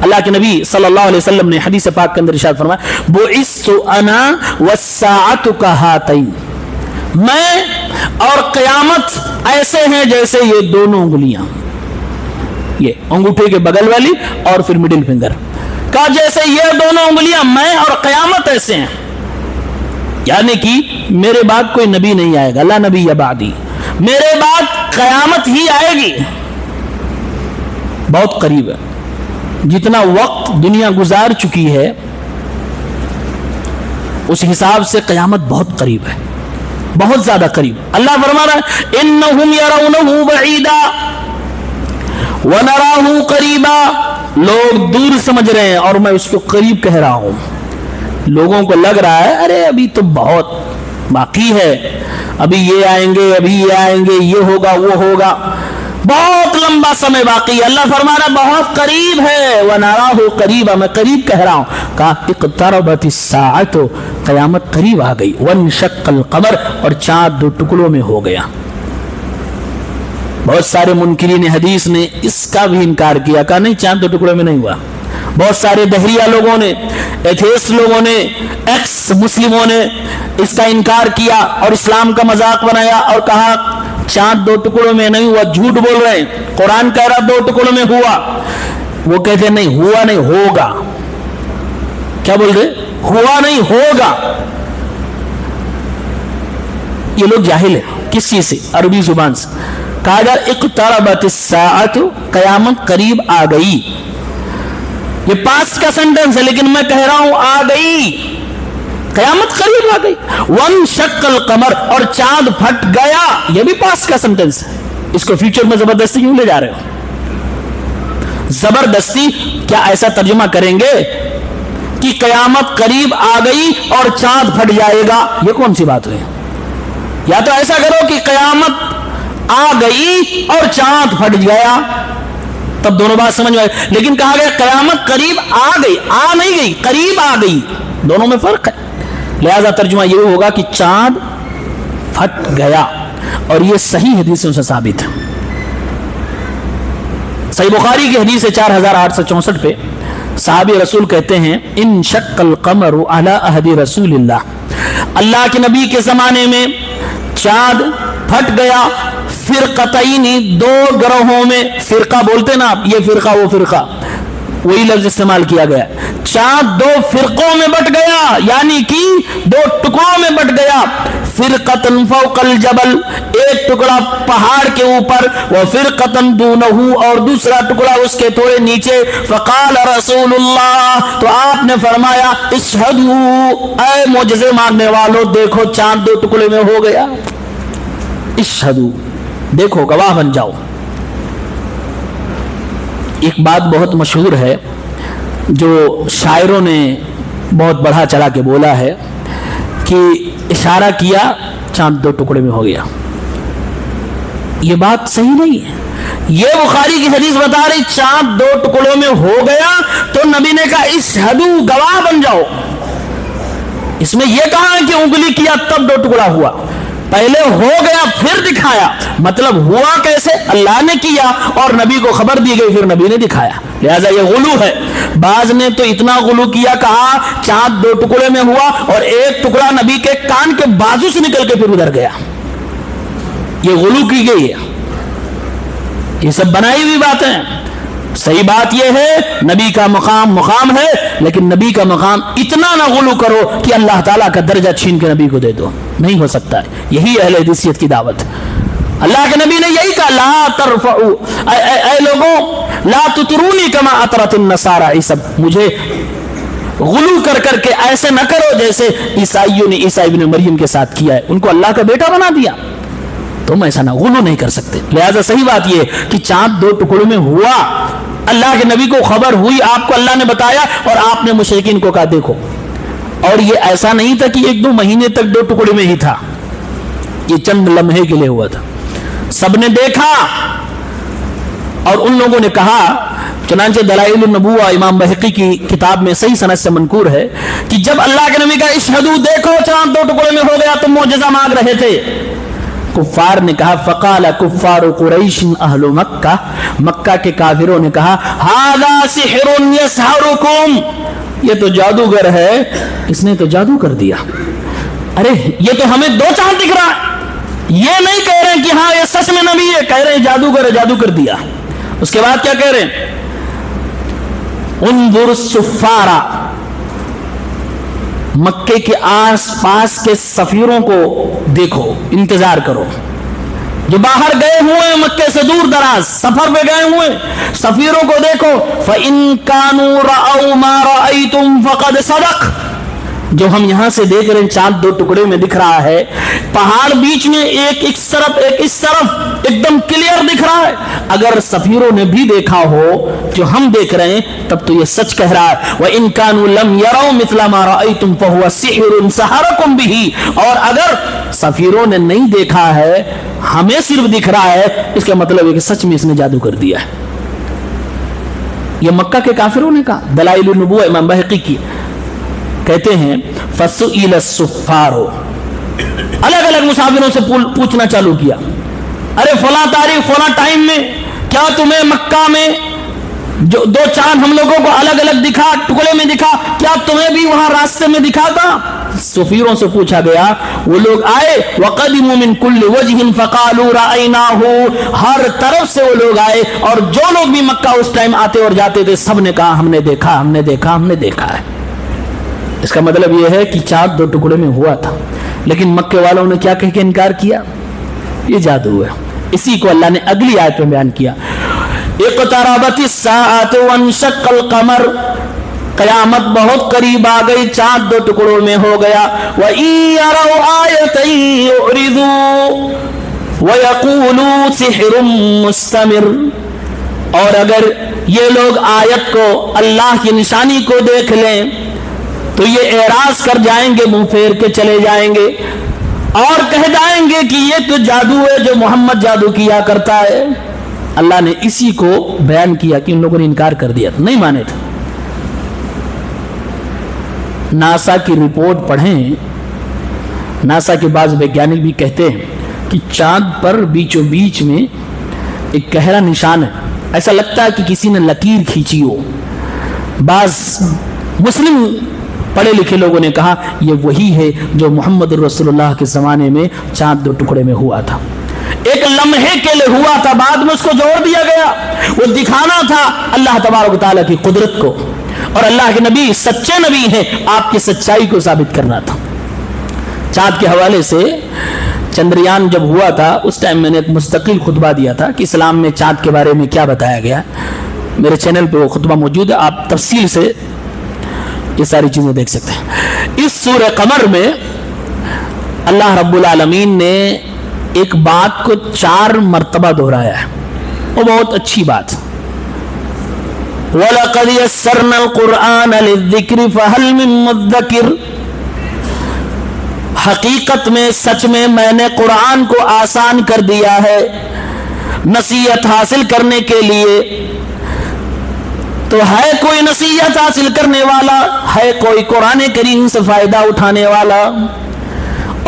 [SPEAKER 1] اللہ کے نبی صلی اللہ علیہ وسلم نے حدیث پاک کے اندر ارشاد فرمایا بعثت انا والساعۃ کہاتین، میں اور قیامت ایسے ہیں جیسے یہ دونوں انگلیاں، یہ انگوٹھے کے بغل والی اور پھر مڈل فنگر کا، جیسے یہ دونوں انگلیاں میں اور قیامت ایسے ہیں، یعنی کہ میرے بعد کوئی نبی نہیں آئے گا، لا نبی بعدی، میرے بعد قیامت ہی آئے گی، بہت قریب ہے۔ جتنا وقت دنیا گزار چکی ہے اس حساب سے قیامت بہت قریب ہے، بہت زیادہ قریب۔ اللہ فرما رہا ہے انہم یرونہ بعیدا ونراہ قریبا، لوگ دور سمجھ رہے ہیں اور میں اس کو قریب کہہ رہا ہوں۔ لوگوں کو لگ رہا ہے ارے ابھی تو بہت باقی ہے، ابھی یہ آئیں گے، ابھی یہ آئیں گے، یہ ہوگا وہ ہوگا، بہت لمبا سمے باقی ہے۔ اللہ فرما رہا بہت قریب ہے، ونراہ قریبا، میں قریب کہہ رہا ہوں۔ کہا اقتربت الساعۃ، قیامت قریب آ گئی، وانشق القمر، اور چاند 2 ٹکڑوں میں ہو گیا۔ بہت سارے منکرین حدیث نے اس کا بھی انکار کیا، کہا نہیں چاند 2 ٹکڑوں میں نہیں ہوا، بہت سارے دہریہ لوگوں نے، ایتھیسٹ لوگوں نے، ایکس مسلموں نے اس کا انکار کیا اور اسلام کا مذاق بنایا اور کہا چاند 2 ٹکڑوں میں نہیں ہوا، جھوٹ بول رہے ہیں، قرآن کہہ رہا 2 ٹکڑوں میں ہوا۔ وہ کہتے نہیں ہوا نہیں ہوگا، کیا بول رہے؟ ہوا نہیں ہوگا۔ یہ لوگ جاہل ہیں کس چیز سے؟ عربی زبان سے۔ کہا جا اقتربت الساعۃ، قیامت قریب آ گئی، یہ پاسٹ کا سینٹنس ہے لیکن میں کہہ رہا ہوں آ گئی، قیامت قریب آ گئی۔ وانشق القمر، اور چاند پھٹ گیا، یہ بھی پاسٹ کا سینٹنس ہے، اس کو فیوچر میں زبردستی کیوں لے جا رہے ہو؟ زبردستی کیا ایسا ترجمہ کریں گے کہ قیامت قریب آ گئی اور چاند پھٹ جائے گا؟ یہ کون سی بات ہوئی؟ یا تو ایسا کرو کہ قیامت آ گئی اور چاند پھٹ گیا، تب دونوں بات سمجھ میں آئے۔ لیکن کہا گیا قیامت قریب آ گئی، آ نہیں گئی، قریب آ گئی، دونوں میں فرق ہے۔ لہذا ترجمہ یہ ہوگا کہ چاند پھٹ گیا، اور یہ صحیح حدیثوں سے ثابت ہے۔ صحیح بخاری کی حدیث ہے 4864 پہ، صحابی رسول کہتے ہیں انشق القمر علی عہد رسول اللہ، اللہ کے نبی کے زمانے میں چاند پھٹ گیا، فرقتین، 2 گروہوں میں، فرقہ بولتے نا آپ، یہ فرقہ وہ فرقہ، وہی لفظ استعمال کیا گیا، چاند 2 فرقوں میں بٹ گیا، یعنی کہ 2 ٹکڑوں میں بٹ گیا۔ فرقتن فوق الجبل، ایک ٹکڑا پہاڑ کے اوپر، وفرقتن دونہ، اور دوسرا ٹکڑا اس کے تھوڑے نیچے۔ فقال رسول اللہ، تو آپ نے فرمایا اشہدوا، اے معجزے مانگنے والوں دیکھو چاند 2 ٹکڑے میں ہو گیا، اشہدوا، دیکھو گواہ بن جاؤ۔ ایک بات بہت مشہور ہے جو شاعروں نے بہت بڑھا چڑھا کے بولا ہے کہ اشارہ کیا چاند 2 ٹکڑے میں ہو گیا، یہ بات صحیح نہیں ہے۔ یہ بخاری کی حدیث بتا رہی چاند 2 ٹکڑوں میں ہو گیا، تو نبی نے کہا اشہدوا، گواہ بن جاؤ۔ اس میں یہ کہا ہے کہ انگلی کیا تب 2 ٹکڑا ہوا، پہلے ہو گیا پھر دکھایا، مطلب ہوا کیسے؟ اللہ نے کیا اور نبی کو خبر دی گئی، پھر نبی نے دکھایا، لہذا یہ غلو ہے۔ بعض نے تو اتنا غلو کیا، کہا چاند 2 ٹکڑے میں ہوا اور ایک ٹکڑا نبی کے کان کے بازو سے نکل کے پھر ادھر گیا، یہ غلو کی گئی ہے، یہ سب بنائی ہوئی باتیں۔ صحیح بات یہ ہے نبی کا مقام ہے، لیکن نبی کا مقام اتنا نہ غلو کرو کہ اللہ تعالیٰ کا درجہ چھین کے نبی کو دے دو، نہیں ہو سکتا ہے۔ یہی اہل حدیثیت کی دعوت۔ اللہ کے نبی نے یہی کہا لا ترفعوا، اے لوگوں لا تطرونی کما اطرت النصارى عیسی، مجھے غلو کر کر کے ایسے نہ کرو جیسے عیسائیوں نے عیسی ابن مریم کے ساتھ کیا ہے، ان کو اللہ کا بیٹا بنا دیا، تم ایسا نہ غلو نہیں کر سکتے۔ لہذا صحیح بات یہ کہ چاند 2 ٹکڑوں میں ہوا، اللہ کے نبی کو خبر ہوئی، آپ کو اللہ نے بتایا اور آپ نے مشرکین کو کہا دیکھو۔ اور یہ ایسا نہیں تھا کہ 1-2 مہینے تک 2 ٹکڑے میں ہی تھا، یہ چند لمحے کے لیے ہوا تھا، سب نے دیکھا اور ان لوگوں نے کہا، چنانچہ دلائل النبوہ امام بہقی کی کتاب میں صحیح سند سے منقول ہے کہ جب اللہ کے نبی کا اشہدوا، دیکھو چاند 2 ٹکڑے میں ہو گیا، تم معجزہ مانگ رہے تھے، کفار نے کہا فقال کفار قریش اہل مکہ، مکہ کے کافروں نے کہا ھذا سحر یسحرکم، یہ تو جادوگر ہے، اس نے تو جادو کر دیا۔ ارے یہ تو ہمیں 2 چاند دکھ رہا ہے، یہ نہیں کہہ رہے کہ ہاں یہ سچ میں نبی ہے، کہہ رہے ہیں جادوگر ہے، جادو کر دیا۔ اس کے بعد کیا کہہ رہے ہیں؟ انظر السفارہ، مکے کے آس پاس کے سفیروں کو دیکھو، انتظار کرو، جو باہر گئے ہوئے مکے سے دور دراز سفر پہ گئے ہوئے سفیروں کو دیکھو، فَإِن كَانُوا رَأَوْا مَا رَأَيْتُمْ فَقَدْ صَدَقَ، جو ہم یہاں سے دیکھ رہے ہیں چاند 2 ٹکڑے میں دکھ رہا ہے، پہاڑ بیچ میں ایک اس طرف ایک دم کلیئر دکھ رہا ہے، اگر سفیروں نے بھی دیکھا ہو جو ہم دیکھ رہے ہیں تب تو یہ سچ کہہ رہا ہے۔ وَإِن كَانُوا لَمْ يَرَوْا مِثْلَ مَا رَأَيْتُمْ فَهُوَ سِحْرٌ سَحَرَكُمْ بِهِ، اور اگر سفیروں نے نہیں دیکھا ہے، ہمیں صرف دکھ رہا ہے، اس کا مطلب ہے کہ سچ میں اس نے جادو کر دیا ہے۔ یہ مکہ کے کافروں نے کہا۔ دلائل النبوہ امام بہقی کی کہتے ہیں فَسُئِلَ السُّفَّارُ، الگ الگ مسافروں سے پوچھنا چالو کیا، ارے فلاں تاریخ فلاں ٹائم میں کیا تمہیں مکہ میں جو دو چاند ہم لوگوں کو الگ الگ دکھا، ٹکڑے میں دکھا، کیا تمہیں بھی وہاں راستے میں دکھا تھا؟ سفیروں سے پوچھا گیا، وہ لوگ آئے وَقَدِمُوا مِن كُلِّ وَجْهٍ فَقَالُوا رَأَيْنَاهُ، ہر طرف سے وہ لوگ آئے، اور جو لوگ بھی مکہ اس ٹائم آتے اور جاتے تھے سب نے کہا ہم نے دیکھا، ہم نے دیکھا، ہم نے دیکھا ہے۔ اس کا مطلب یہ ہے کہ چاند دو ٹکڑے میں ہوا تھا، لیکن مکے والوں نے کیا کہہ کے انکار کیا؟ یہ جادو ہے۔ اسی کو اللہ نے اگلی آیت میں بیان کیا، اقتربت الساعة وانشق القمر، قیامت بہت قریب آ گئی، چاند دو ٹکڑوں میں ہو گیا۔ وَإِن يَرَوْا آيَةً يُعْرِضُوا وَيَقُولُوا سِحْرٌ مُسْتَمِرٌ، اور اگر یہ لوگ آیت کو، اللہ کی نشانی کو دیکھ لیں تو یہ اعراض کر جائیں گے، منہ پھیر کے چلے جائیں گے اور کہہ جائیں گے کہ یہ تو جادو ہے جو محمد جادو کیا کرتا ہے۔ اللہ نے اسی کو بیان کیا کہ ان لوگوں نے انکار کر دیا تھا، نہیں مانے تھے۔ ناسا کی رپورٹ پڑھیں، ناسا کے بعض ویگیانک بھی کہتے ہیں کہ چاند پر بیچوں بیچ میں ایک گہرا نشان ہے، ایسا لگتا ہے کہ کسی نے لکیر کھینچی ہو۔ بعض مسلم پڑھے لکھے لوگوں نے کہا یہ وہی ہے جو محمد رسول اللہ کے زمانے میں چاند دو ٹکڑے میں ہوا تھا، ایک لمحے کے لیے ہوا تھا، بعد میں اس کو جوڑ دیا گیا۔ وہ دکھانا تھا اللہ تبارک و تعالیٰ کی قدرت کو، اور اللہ کے نبی سچے نبی ہیں، آپ کی سچائی کو ثابت کرنا تھا۔ چاند کے حوالے سے چندریان جب ہوا تھا اس ٹائم میں نے ایک مستقل خطبہ دیا تھا کہ اسلام میں چاند کے بارے میں کیا بتایا گیا، میرے چینل پہ وہ خطبہ موجود ہے، آپ تفصیل سے یہ ساری چیزیں دیکھ سکتے ہیں۔ اس سورہ قمر میں اللہ رب العالمین نے ایک بات کو 4 مرتبہ دہرایا ہے، وہ بہت اچھی بات۔ وَلَقَدْ يَسَّرْنَا الْقُرْآنَ لِلذِّكْرِ فَهَلْ مِن مُدَّكِرٍ، حقیقت میں سچ میں نے قرآن کو آسان کر دیا ہے نصیحت حاصل کرنے کے لیے، تو ہے کوئی نصیحت حاصل کرنے والا، ہے کوئی قرآن کریم سے فائدہ اٹھانے والا؟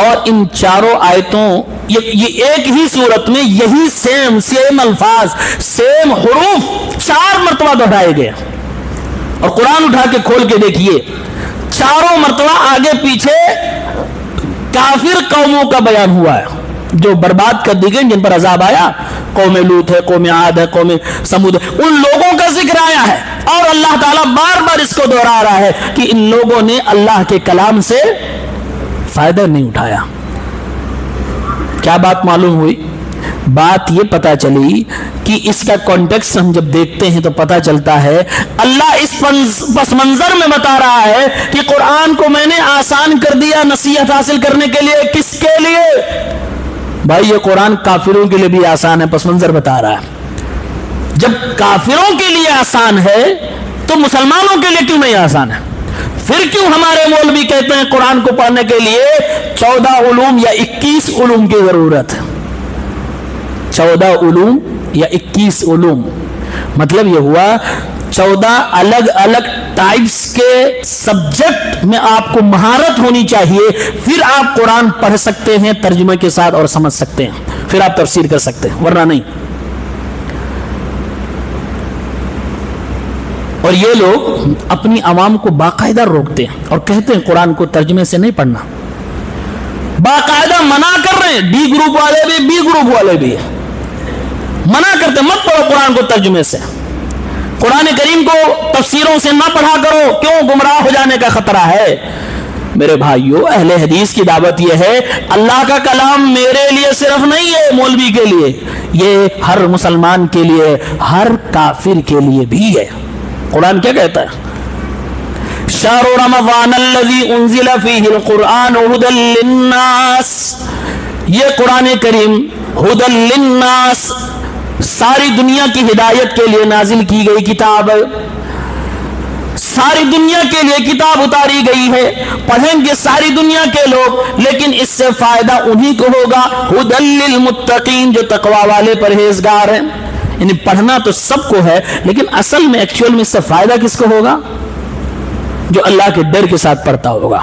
[SPEAKER 1] اور ان چاروں آیتوں، یہ ایک ہی صورت میں یہی سیم الفاظ، سیم حروف 4 مرتبہ دہرائے گئے، اور قرآن اٹھا کے کھول کے دیکھیے، چاروں مرتبہ آگے پیچھے کافر قوموں کا بیان ہوا ہے جو برباد کر دی گئی، جن پر عذاب آیا۔ قوم لوط ہے، قوم عاد ہے، قوم سمود ہے، ان لوگوں کا ذکر آیا ہے، اور اللہ تعالیٰ بار بار اس کو دہرا رہا ہے کہ ان لوگوں نے اللہ کے کلام سے فائدہ نہیں اٹھایا۔ کیا بات معلوم ہوئی؟ بات یہ پتا چلی کہ اس کا کانٹیکسٹ ہم جب دیکھتے ہیں تو پتا چلتا ہے اللہ اس پس منظر میں بتا رہا ہے کہ قرآن کو میں نے آسان کر دیا نصیحت حاصل کرنے کے لیے۔ کس کے لیے؟ بھائی یہ قرآن کافروں کے لیے بھی آسان ہے، پس منظر بتا رہا ہے۔ جب کافروں کے لیے آسان ہے تو مسلمانوں کے لیے کیوں نہیں آسان ہے؟ پھر کیوں ہمارے مولوی کہتے ہیں قرآن کو پڑھنے کے لیے 14 علوم یا 21 علوم کی ضرورت ہے؟ 14 علوم یا 21 علوم مطلب یہ ہوا 14 الگ الگ ٹائپس کے سبجیکٹ میں آپ کو مہارت ہونی چاہیے، پھر آپ قرآن پڑھ سکتے ہیں ترجمے کے ساتھ اور سمجھ سکتے ہیں، پھر آپ تفسیر کر سکتے ہیں، ورنہ نہیں۔ اور یہ لوگ اپنی عوام کو باقاعدہ روکتے ہیں اور کہتے ہیں قرآن کو ترجمے سے نہیں پڑھنا، باقاعدہ منع کر رہے ہیں، ڈی گروپ والے بھی، بی گروپ والے بھی منع کرتے، مت پڑھو قرآن کو ترجمے سے، قرآن کریم کو تفسیروں سے نہ پڑھا کرو، کیوں؟ گمراہ ہو جانے کا خطرہ ہے۔ میرے بھائیو، اہل حدیث کی دعوت یہ ہے اللہ کا کلام میرے لیے صرف نہیں ہے مولوی کے لیے، یہ ہر مسلمان کے لیے، ہر کافر کے لیے بھی ہے۔ قرآن کیا کہتا ہے؟ شہر رمضان الذی انزل فیہ القرآن ھدی للناس، یہ قرآن کریم ھدی للناس ساری دنیا کی ہدایت کے لیے نازل کی گئی کتاب ہے، ساری دنیا کے لیے کتاب اتاری گئی ہے، پڑھیں گے ساری دنیا کے لوگ، لیکن اس سے فائدہ انہی کو ہوگا ھدی للمتقین، جو تقوی والے پرہیزگار ہیں۔ یعنی پڑھنا تو سب کو ہے، لیکن اصل میں ایکچوئل میں اس سے فائدہ کس کو ہوگا؟ جو اللہ کے ڈر کے ساتھ پڑھتا ہوگا۔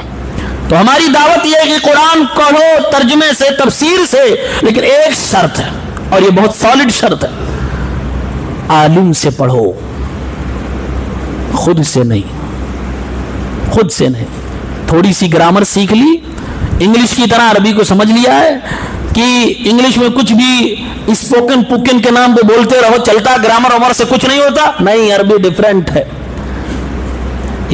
[SPEAKER 1] تو ہماری دعوت یہ ہے کہ قرآن پڑھو ترجمے سے، تفسیر سے، لیکن ایک شرط ہے، اور یہ بہت سالڈ شرط ہے، عالم سے پڑھو، خود سے نہیں، خود سے نہیں. تھوڑی سی گرامر سیکھ لی، انگلش کی طرح عربی کو سمجھ لیا ہے کہ انگلش میں کچھ بھی اسپوکن پوکن کے نام پہ بولتے رہو، چلتا گرامر عمر سے کچھ نہیں ہوتا. نہیں، عربی ڈیفرنٹ ہے.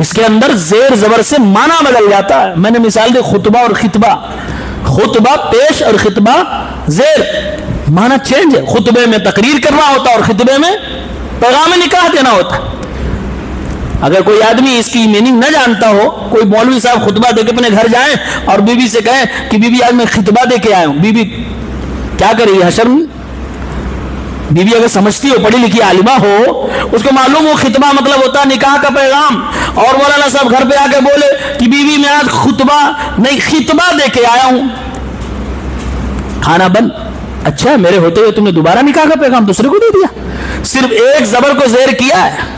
[SPEAKER 1] اس کے اندر زیر زبر سے معنی بدل جاتا ہے. میں نے مثال دی خطبہ اور خطبہ. خطبہ پیش اور خطبہ زیر، معنی چینج ہے. خطبے میں تقریر کرنا ہوتا اور خطبے میں پیغام نکاح دینا ہوتا. اگر کوئی آدمی اس کی میننگ نہ جانتا ہو، کوئی مولوی صاحب خطبہ دے کے اپنے گھر جائیں اور بی بی سے کہیں کہ بی بی آج میں خطبہ دے کے آیا ہوں، بی بی کیا کرے گی؟ حشر میں. بی بی اگر سمجھتی ہو، پڑھی لکھی عالمہ ہو، اس کو معلوم ہو خطبہ مطلب ہوتا ہے نکاح کا پیغام، اور مولانا صاحب گھر پہ آ کے بولے کہ بی بی میں آج خطبہ نہیں خطبہ دے کے آیا ہوں، کھانا بند. اچھا، میرے ہوتے ہوئے تم نے دوبارہ نکاح کا پیغام دوسرے کو دے دیا. صرف ایک زبر کو زیر کیا ہے،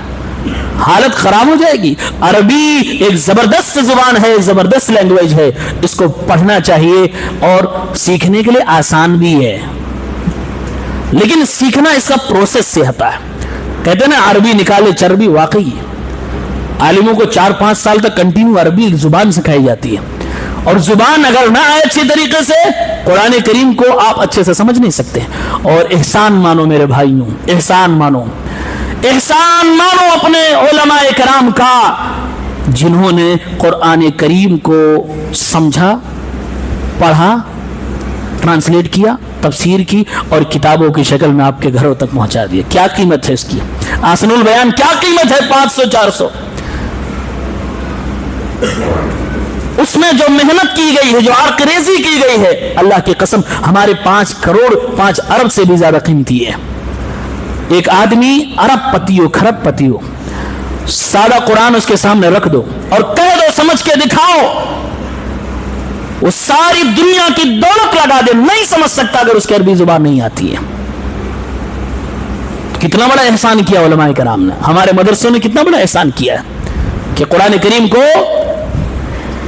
[SPEAKER 1] حالت خراب ہو جائے گی. عربی ایک زبردست زبان ہے، ایک زبردست لینگویج ہے. اس کو پڑھنا چاہیے اور سیکھنے کے لیے آسان بھی ہے، لیکن سیکھنا اس کا پروسیس سے ہوتا ہے. کہتے ہیں نا عربی نکالے چربی. واقعی عالموں کو 4-5 سال تک کنٹینیو عربی زبان سکھائی جاتی ہے، اور زبان اگر نہ آئے اچھے طریقے سے قرآن کریم کو آپ اچھے سے سمجھ نہیں سکتے. اور احسان مانو میرے بھائیوں، احسان مانو، احسان مانو اپنے علماء کرام کا، جنہوں نے قرآن کریم کو سمجھا، پڑھا، ٹرانسلیٹ کیا، تفسیر کی اور کتابوں کی شکل میں آپ کے گھروں تک پہنچا دیا. کیا قیمت ہے اس کی؟ احسن البیان کیا قیمت ہے؟ 500-400. اس میں جو محنت کی گئی ہے، جو عرق ریزی کی گئی ہے، اللہ کی قسم ہمارے 5 کروڑ 5 ارب سے بھی زیادہ قیمتی ہے. ایک آدمی ارب پتی ہو، کھرب پتی ہو، سادہ قرآن اس کے سامنے رکھ دو اور کہہ دو سمجھ کے دکھاؤ، وہ ساری دنیا کی دولت لگا دے، نہیں سمجھ سکتا اگر اس کی عربی زبان نہیں آتی ہے. کتنا بڑا احسان کیا علماء کرام نے، ہمارے مدرسوں نے کتنا بڑا احسان کیا ہے کہ قرآن کریم کو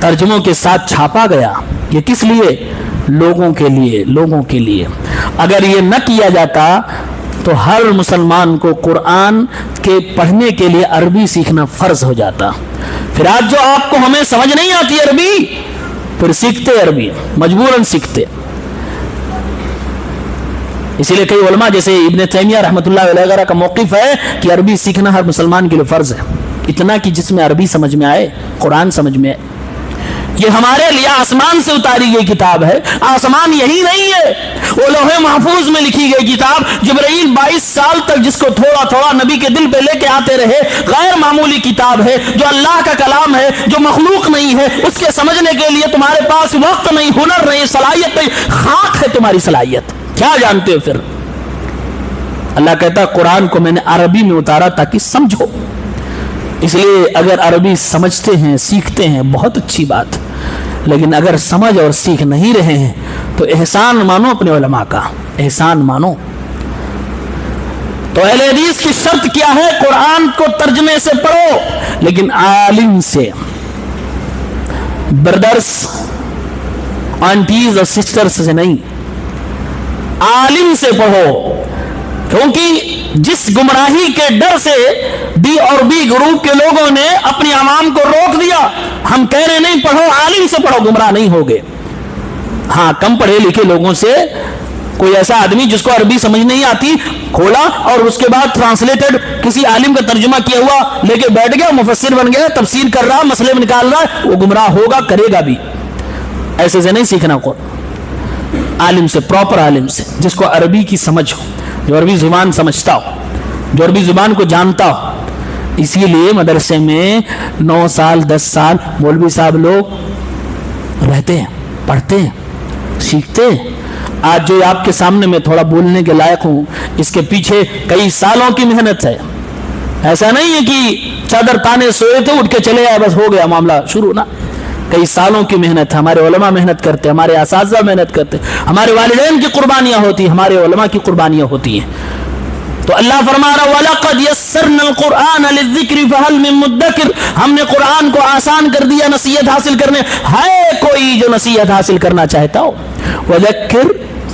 [SPEAKER 1] ترجموں کے ساتھ چھاپا گیا. یہ کس لیے؟ لوگوں کے لیے، لوگوں کے لیے. اگر یہ نہ کیا جاتا تو ہر مسلمان کو قرآن کے پڑھنے کے لیے عربی سیکھنا فرض ہو جاتا. پھر آج جو آپ کو ہمیں سمجھ نہیں آتی عربی، پھر سیکھتے عربی، مجبوراً سیکھتے. اسی لیے کئی علماء جیسے ابن تیمیہ رحمۃ اللہ علیہ وغیرہ کا موقف ہے کہ عربی سیکھنا ہر مسلمان کے لیے فرض ہے. اتنا کہ جس میں عربی سمجھ میں آئے، قرآن سمجھ میں آئے. یہ ہمارے لیے آسمان سے اتاری گئی کتاب ہے. آسمان یہی نہیں ہے، وہ لوح محفوظ میں لکھی گئی کتاب. جبرائیل 22 سال تک جس کو تھوڑا تھوڑا نبی کے دل پہ لے کے آتے رہے. غیر معمولی کتاب ہے، جو اللہ کا کلام ہے، جو مخلوق نہیں ہے. اس کے سمجھنے کے لیے تمہارے پاس وقت نہیں، ہنر نہیں، صلاحیت نہیں، خاک ہے تمہاری صلاحیت. کیا جانتے ہو پھر؟ اللہ کہتا ہے قرآن کو میں نے عربی میں اتارا تاکہ سمجھو. اس لیے اگر عربی سمجھتے ہیں، سیکھتے ہیں، بہت اچھی بات، لیکن اگر سمجھ اور سیکھ نہیں رہے ہیں تو احسان مانو اپنے علماء کا، احسان مانو. تو اہل حدیث کی شرط کیا ہے؟ قرآن کو ترجمے سے پڑھو، لیکن عالم سے، بردرس، آنٹیز اور سسٹرز سے نہیں، عالم سے پڑھو. کیونکہ جس گمراہی کے ڈر سے ڈی اور بی گروپ کے لوگوں نے اپنی عوام کو روک دیا، ہم کہہ رہے نہیں پڑھو، عالم سے پڑھو، گمراہ نہیں ہوگے. ہاں، کم پڑھے لکھے لوگوں سے کوئی ایسا آدمی جس کو عربی سمجھ نہیں آتی کھولا اور اس کے بعد ٹرانسلیٹڈ کسی عالم کا ترجمہ کیا ہوا لے کے بیٹھ گیا، مفسر بن گیا، تفسیر کر رہا، مسئلے میں نکال رہا، وہ گمراہ ہوگا، کرے گا بھی. ایسے سے نہیں سیکھنا. عالم سے، پراپر عالم سے، جس کو عربی کی سمجھ ہو، جو عربی زبان سمجھتا ہو، جو عربی زبان کو جانتا ہو. اسی لیے مدرسے میں 9 سال 10 سال مولوی صاحب لوگ رہتے ہیں، پڑھتے ہیں، سیکھتے ہیں. آج جو آپ کے سامنے میں تھوڑا بولنے کے لائق ہوں، اس کے پیچھے کئی سالوں کی محنت ہے. ایسا نہیں ہے کہ چادر تانے سوئے تھے اٹھ کے چلے آئے بس ہو گیا معاملہ شروع. نہ، کئی سالوں کی محنت ہے. ہمارے علماء محنت کرتے، ہمارے اساتذہ محنت کرتے، ہمارے والدین کی قربانیاں ہوتی ہیں، ہمارے علماء کی قربانیاں ہوتی ہیں. تو اللہ فرما رہا وَلَقَدْ يَسَّرْنَا الْقُرْآنَ لِلذِّكْرِ فَهَلْ مِن مُدَّكِرٍ. ہم نے قرآن کو آسان کر دیا نصیحت حاصل کرنے. ہے کوئی جو نصیحت حاصل کرنا چاہتا ہو؟ وَذَكِّرْ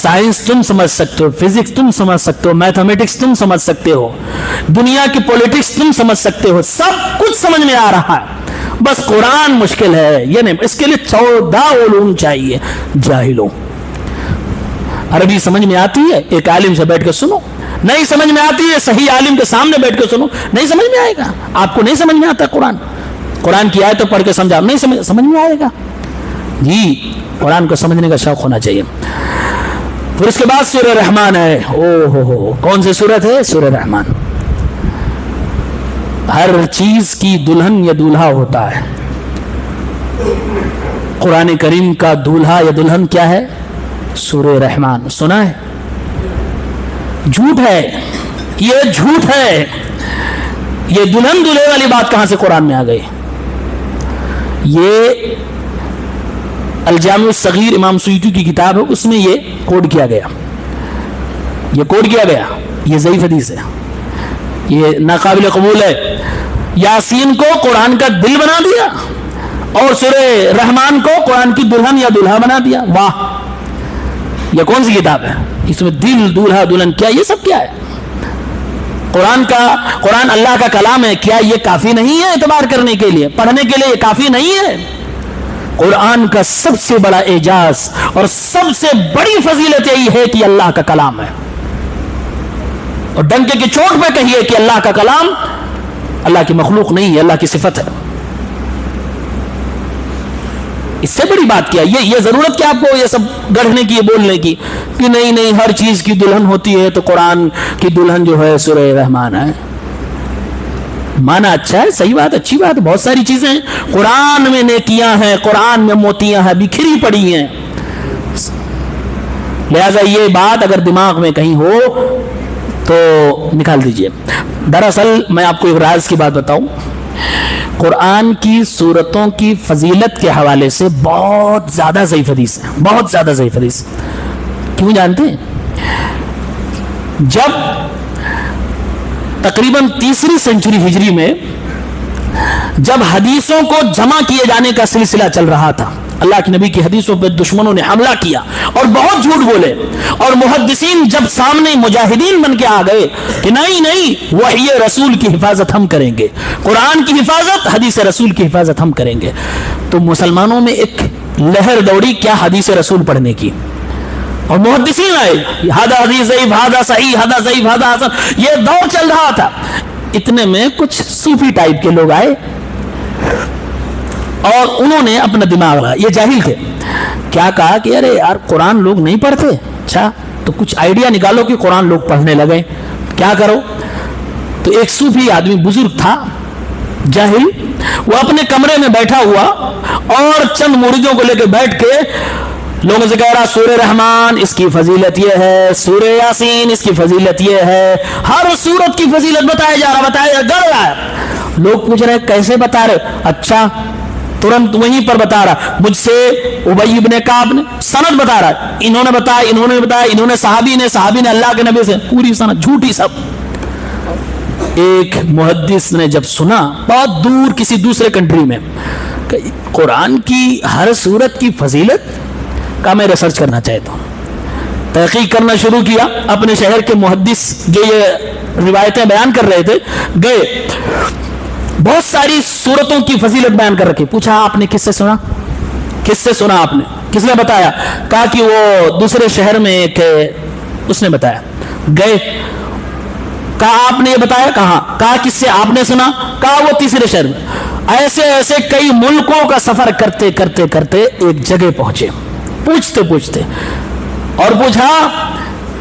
[SPEAKER 1] سائنس تم سمجھ سکتے ہو, فزکس تم سمجھ سکتے ہو, میتھمیٹکس تم سمجھ سکتے ہو, دنیا کی پولیٹکس تم سمجھ سکتے ہو, سب کچھ سمجھ میں آ رہا ہے, بس قرآن مشکل ہے. یہ نہیں, اس کے لیے 14 علوم چاہیے. جاہلوں, عربی سمجھ میں آتی ہے, ایک عالم سے بیٹھ کے سنو. نہیں سمجھ میں آتی ہے, صحیح عالم کے سامنے بیٹھ کے سنو. نہیں سمجھ میں آئے گا. آپ کو نہیں سمجھ میں آتا قرآن کی آیت تو پڑھ کے سمجھا, نہیں سمجھ میں آئے گا. جی, قرآن کو سمجھنے کا شوق ہونا چاہیے. پھر اس کے بعد سورہ رحمان ہے. او کون سی سورت ہے؟ سورہ رحمان. ہر چیز کی دلہن یا دولہا ہوتا ہے. قرآن کریم کا دولہا یا دلہن کیا ہے؟ سورہ رحمان. سنا ہے؟ جھوٹ ہے, یہ جھوٹ ہے. یہ دلہن دولہے والی بات کہاں سے قرآن میں آ گئی؟ یہ الجامع الصغیر امام سیوطی کی کتاب ہے, اس میں یہ کوڈ کیا گیا. یہ ضعیف حدیث ہے, یہ ناقابل قبول ہے. یاسین کو قرآن کا دل بنا دیا اور سورہ رحمان کو قرآن کی دلہن یا دولہا بنا دیا. واہ, یہ کون سی کتاب ہے؟ اس میں دل, دولہا, دلہن کیا, یہ سب کیا ہے؟ قرآن اللہ کا کلام ہے, کیا یہ کافی نہیں ہے اعتبار کرنے کے لیے, پڑھنے کے لیے یہ کافی نہیں ہے؟ قرآن کا سب سے بڑا اعجاز اور سب سے بڑی فضیلت یہی ہے کہ اللہ کا کلام ہے. اور ڈنکے کی چوٹ پہ کہیے کہ اللہ کا کلام اللہ کی مخلوق نہیں ہے, اللہ کی صفت ہے. اس سے بڑی بات کیا؟ یہ ضرورت کیا آپ کو یہ سب گڑھنے کی, یہ بولنے کی کہ نہیں ہر چیز کی دلہن ہوتی ہے, تو قرآن کی دلہن جو ہے سورہ رحمان ہے. مانا اچھا ہے, صحیح بات, اچھی بات, بہت ساری چیزیں ہیں قرآن میں. نیکیاں ہیں قرآن میں, موتیاں ہیں, بکھری پڑی ہیں. لہذا یہ بات اگر دماغ میں کہیں ہو تو نکال دیجئے. دراصل میں آپ کو ایک راز کی بات بتاؤں. قرآن کی سورتوں کی فضیلت کے حوالے سے بہت زیادہ ضعیف حدیث ہے, بہت زیادہ ضعیف حدیث. کیوں جانتے ہیں؟ جب تقریباً 3 سنچری ہجری میں جب حدیثوں کو جمع کیے جانے کا سلسلہ چل رہا تھا, اللہ کے نبی کی حدیثوں پہ دشمنوں نے حملہ کیا اور بہت جھوٹ بولے, اور محدثین جب سامنے مجاہدین بن کے آ گئے کہ نہیں وحی رسول کی حفاظت ہم کریں گے, قرآن کی حفاظت, حدیث رسول کی حفاظت ہم کریں گے, تو مسلمانوں میں ایک لہر دوڑی کیا حدیث رسول پڑھنے کی. اور محدثین آئے, ہذا حدیث ضعیف, ہذا صحیح, ہذا ضعیف, ہذا حسن, یہ دور چل رہا تھا. اتنے میں کچھ صوفی ٹائپ کے لوگ آئے اور انہوں نے اپنا دماغ لگا, یہ جاہل تھے, کیا کہا کہ ارے یار قرآن لوگ نہیں پڑھتے, اچھا تو کچھ آئیڈیا نکالو کہ قرآن لوگ پڑھنے لگے, کیا کرو. تو ایک صوفی آدمی بزرگ تھا, جاہل, وہ اپنے کمرے میں بیٹھا ہوا اور چند مریدوں کو لے کے بیٹھ کے لوگوں سے کہہ رہا سورہ رحمان اس کی فضیلت یہ ہے, سورہ یاسین اس کی فضیلت یہ ہے, ہر سورت کی فضیلت بتایا جا رہا ہے. لوگ پوچھ رہے کیسے بتا رہے؟ اچھا, ترنت وہیں پر بتا رہا, مجھ سے ابی ابن کعب نے سند بتا رہا, انہوں نے بتایا, انہوں نے صحابی نے اللہ کے نبی سے, پوری سند جھوٹی سب. ایک محدث نے جب سنا بہت دور کسی دوسرے کنٹری میں کہ قرآن کی ہر سورت کی فضیلت کا, میں ریسرچ کرنا چاہتا ہوں, تحقیق کرنا شروع کیا. اپنے شہر کے محدث جو یہ روایتیں بیان کر رہے تھے گئے, بہت ساری سورتوں کی فضیلت بیان کر رکھی. پوچھا آپ نے کس سے سنا؟ آپ نے کس نے بتایا؟ کہا کہ وہ دوسرے شہر میں ایک اس نے بتایا. گئے, کہا آپ نے یہ بتایا؟ کہا کس سے آپ نے سنا؟ کہا وہ تیسرے شہر میں. ایسے کئی ملکوں کا سفر کرتے کرتے کرتے ایک جگہ پہنچے, پوچھتے اور پوچھا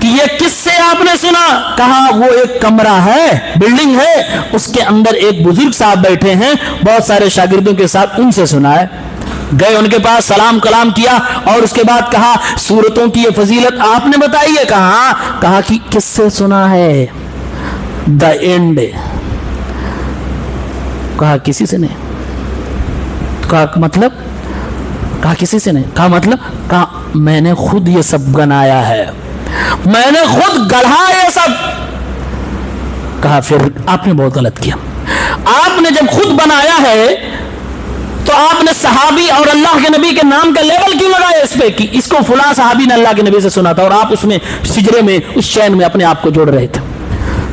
[SPEAKER 1] کہ یہ کس سے آپ نے سنا؟ کہا وہ ایک کمرہ ہے, بلڈنگ ہے, اس کے اندر ایک بزرگ صاحب بیٹھے ہیں بہت سارے شاگردوں کے ساتھ, ان سے سنا ہے. گئے ان کے پاس, سلام کلام کیا اور اس کے بعد کہا سورتوں کی یہ فضیلت آپ نے بتائی ہے؟ کہا کہ کس سے سنا ہے؟ دا اینڈ. کہا کسی سے نہیں. کہا مطلب؟ کہا کسی سے نہیں. کہا مطلب؟ کہا میں نے خود یہ سب گنایا ہے, میں نے خود گڑھا یہ سب. کہا پھر آپ نے بہت غلط کیا. آپ نے جب خود بنایا ہے تو آپ نے صحابی اور اللہ کے نبی کے نام کا لیبل کیوں لگایا اس پہ کہ اس کو فلاں صحابی نے اللہ کے نبی سے سنا تھا، اور آپ اس میں شجرے میں اس چین میں اپنے آپ کو جوڑ رہے تھے؟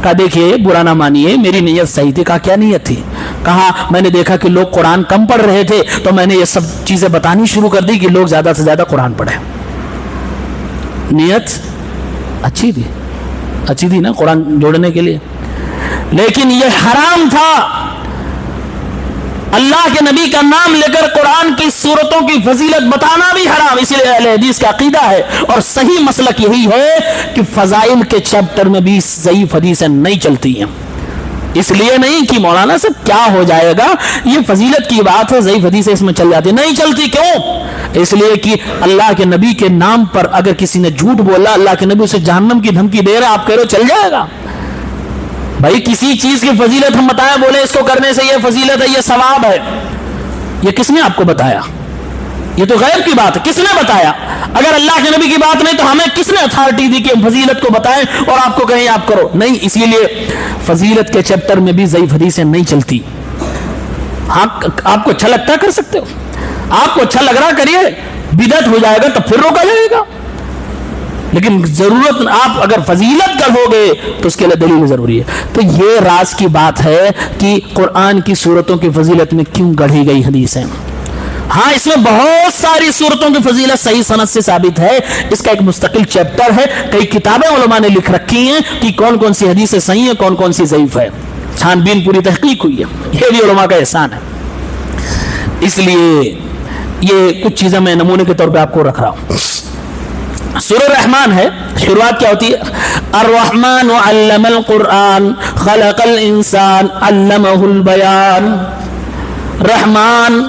[SPEAKER 1] کہا دیکھیے برا نہ مانیے، میری نیت صحیح تھی۔ کہا کیا نیت تھی؟ کہا میں نے دیکھا کہ لوگ قرآن کم پڑھ رہے تھے تو میں نے یہ سب چیزیں بتانی شروع کر دی کہ لوگ زیادہ سے زیادہ قرآن پڑھیں۔ نیت اچھی تھی نا قرآن جوڑنے کے لیے، لیکن یہ حرام تھا۔ اللہ کے نبی کا نام لے کر قرآن کی سورتوں کی فضیلت بتانا بھی حرام، اسی لیے اہل حدیث کا عقیدہ ہے اور صحیح مسلک یہی ہے کہ فضائل کے چیپٹر میں بھی ضعیف حدیثیں نہیں چلتی ہیں۔ اس لیے نہیں کہ مولانا صاحب کیا ہو جائے گا، یہ فضیلت کی بات ہے، ضعیف حدیثیں اس میں چل جاتی، نہیں چلتی۔ کیوں؟ اس لیے کہ اللہ کے نبی کے نام پر اگر کسی نے جھوٹ بولا، اللہ کے نبی اسے جہنم کی دھمکی دے رہا، آپ کہہ رہے ہو چل جائے گا؟ بھائی کسی چیز کی فضیلت ہم بتائیں، بولے اس کو کرنے سے یہ فضیلت ہے، یہ ثواب ہے، یہ کس نے آپ کو بتایا؟ یہ تو غیب کی بات ہے، کس نے بتایا؟ اگر اللہ کے نبی کی بات نہیں تو ہمیں کس نے اتھارٹی دی کہ ہم فضیلت کو بتائیں اور آپ کو کہیں آپ کرو؟ نہیں، اسی لیے فضیلت کے چیپٹر میں بھی ضعیف حدیثیں نہیں چلتی۔ آپ کو اچھا لگتا ہے کر سکتے ہو، آپ کو اچھا لگ رہا کریے، بدعت ہو جائے گا تو پھر روکا جائے گا، لیکن ضرورت آپ اگر فضیلت کا ہو گے تو اس کے لیے دلیل ضروری ہے۔ تو یہ راز کی بات ہے کہ قرآن کی سورتوں کی فضیلت میں کیوں گڑھی گئی حدیثیں۔ ہاں اس میں بہت ساری سورتوں کی فضیلت صحیح سند سے ثابت ہے، اس کا ایک مستقل چیپٹر ہے، کئی کتابیں علماء نے لکھ رکھی ہیں کہ کون کون سی حدیثیں صحیح ہیں، کون کون سی ضعیف ہے، چھان بین پوری تحقیق ہوئی ہے، یہ بھی علماء کا احسان ہے۔ اس لیے یہ کچھ چیزیں میں نمونے کے طور پہ آپ کو رکھ رہا ہوں۔ سورہ رحمان ہے، شروعات کیا ہوتی ہے؟ الرحمن علم القرآن خلق الانسان علمہ البیان۔ رحمان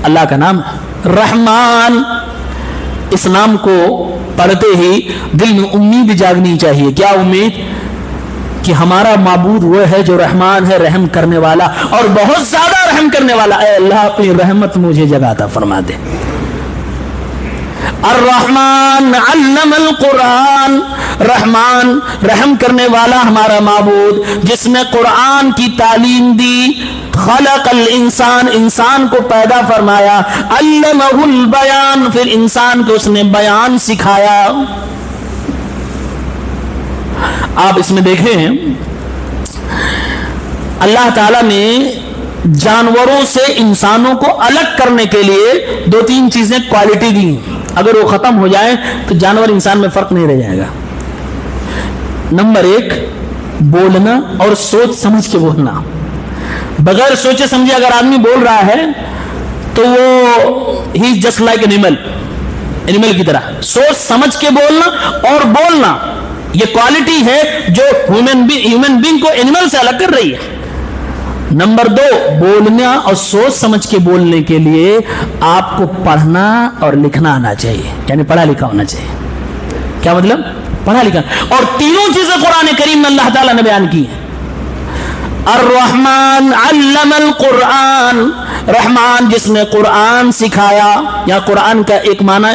[SPEAKER 1] اللہ کا نام ہے، رحمان، اس نام کو پڑھتے ہی دل میں امید جاگنی چاہیے۔ کیا امید؟ کہ ہمارا معبود وہ ہے جو رحمان ہے، رحم کرنے والا، اور بہت زیادہ رحم کرنے والا۔ اے اللہ اپنی رحمت مجھے جگہ عطا فرما دے۔ الرحمن علم القرآن، رحمان رحم کرنے والا ہمارا معبود جس نے قرآن کی تعلیم دی۔ خلق الانسان، انسان کو پیدا فرمایا۔ علمہ البیان، پھر انسان کو اس نے بیان سکھایا۔ آپ اس میں دیکھیں اللہ تعالیٰ نے جانوروں سے انسانوں کو الگ کرنے کے لیے دو تین چیزیں کوالٹی دی، اگر وہ ختم ہو جائے تو جانور انسان میں فرق نہیں رہ جائے گا۔ نمبر ایک، بولنا اور سوچ سمجھ کے بولنا۔ بغیر سوچے سمجھے اگر آدمی بول رہا ہے تو وہ ہی جسٹ لائک اینیمل کی طرح۔ سوچ سمجھ کے بولنا اور بولنا، یہ کوالٹی ہے جو ہیومن بینگ کو اینیمل سے الگ کر رہی ہے۔ نمبر دو، بولنا اور سوچ سمجھ کے بولنے کے لیے آپ کو پڑھنا اور لکھنا آنا چاہیے، یعنی پڑھا لکھا ہونا چاہیے۔ کیا مطلب؟ پڑھا لکھا۔ اور تینوں چیزیں قرآن کریم میں اللہ تعالیٰ نے بیان کی ہیں۔ الرحمن علم القرآن، رحمان جس نے قرآن سکھایا، یا قرآن کا ایک معنی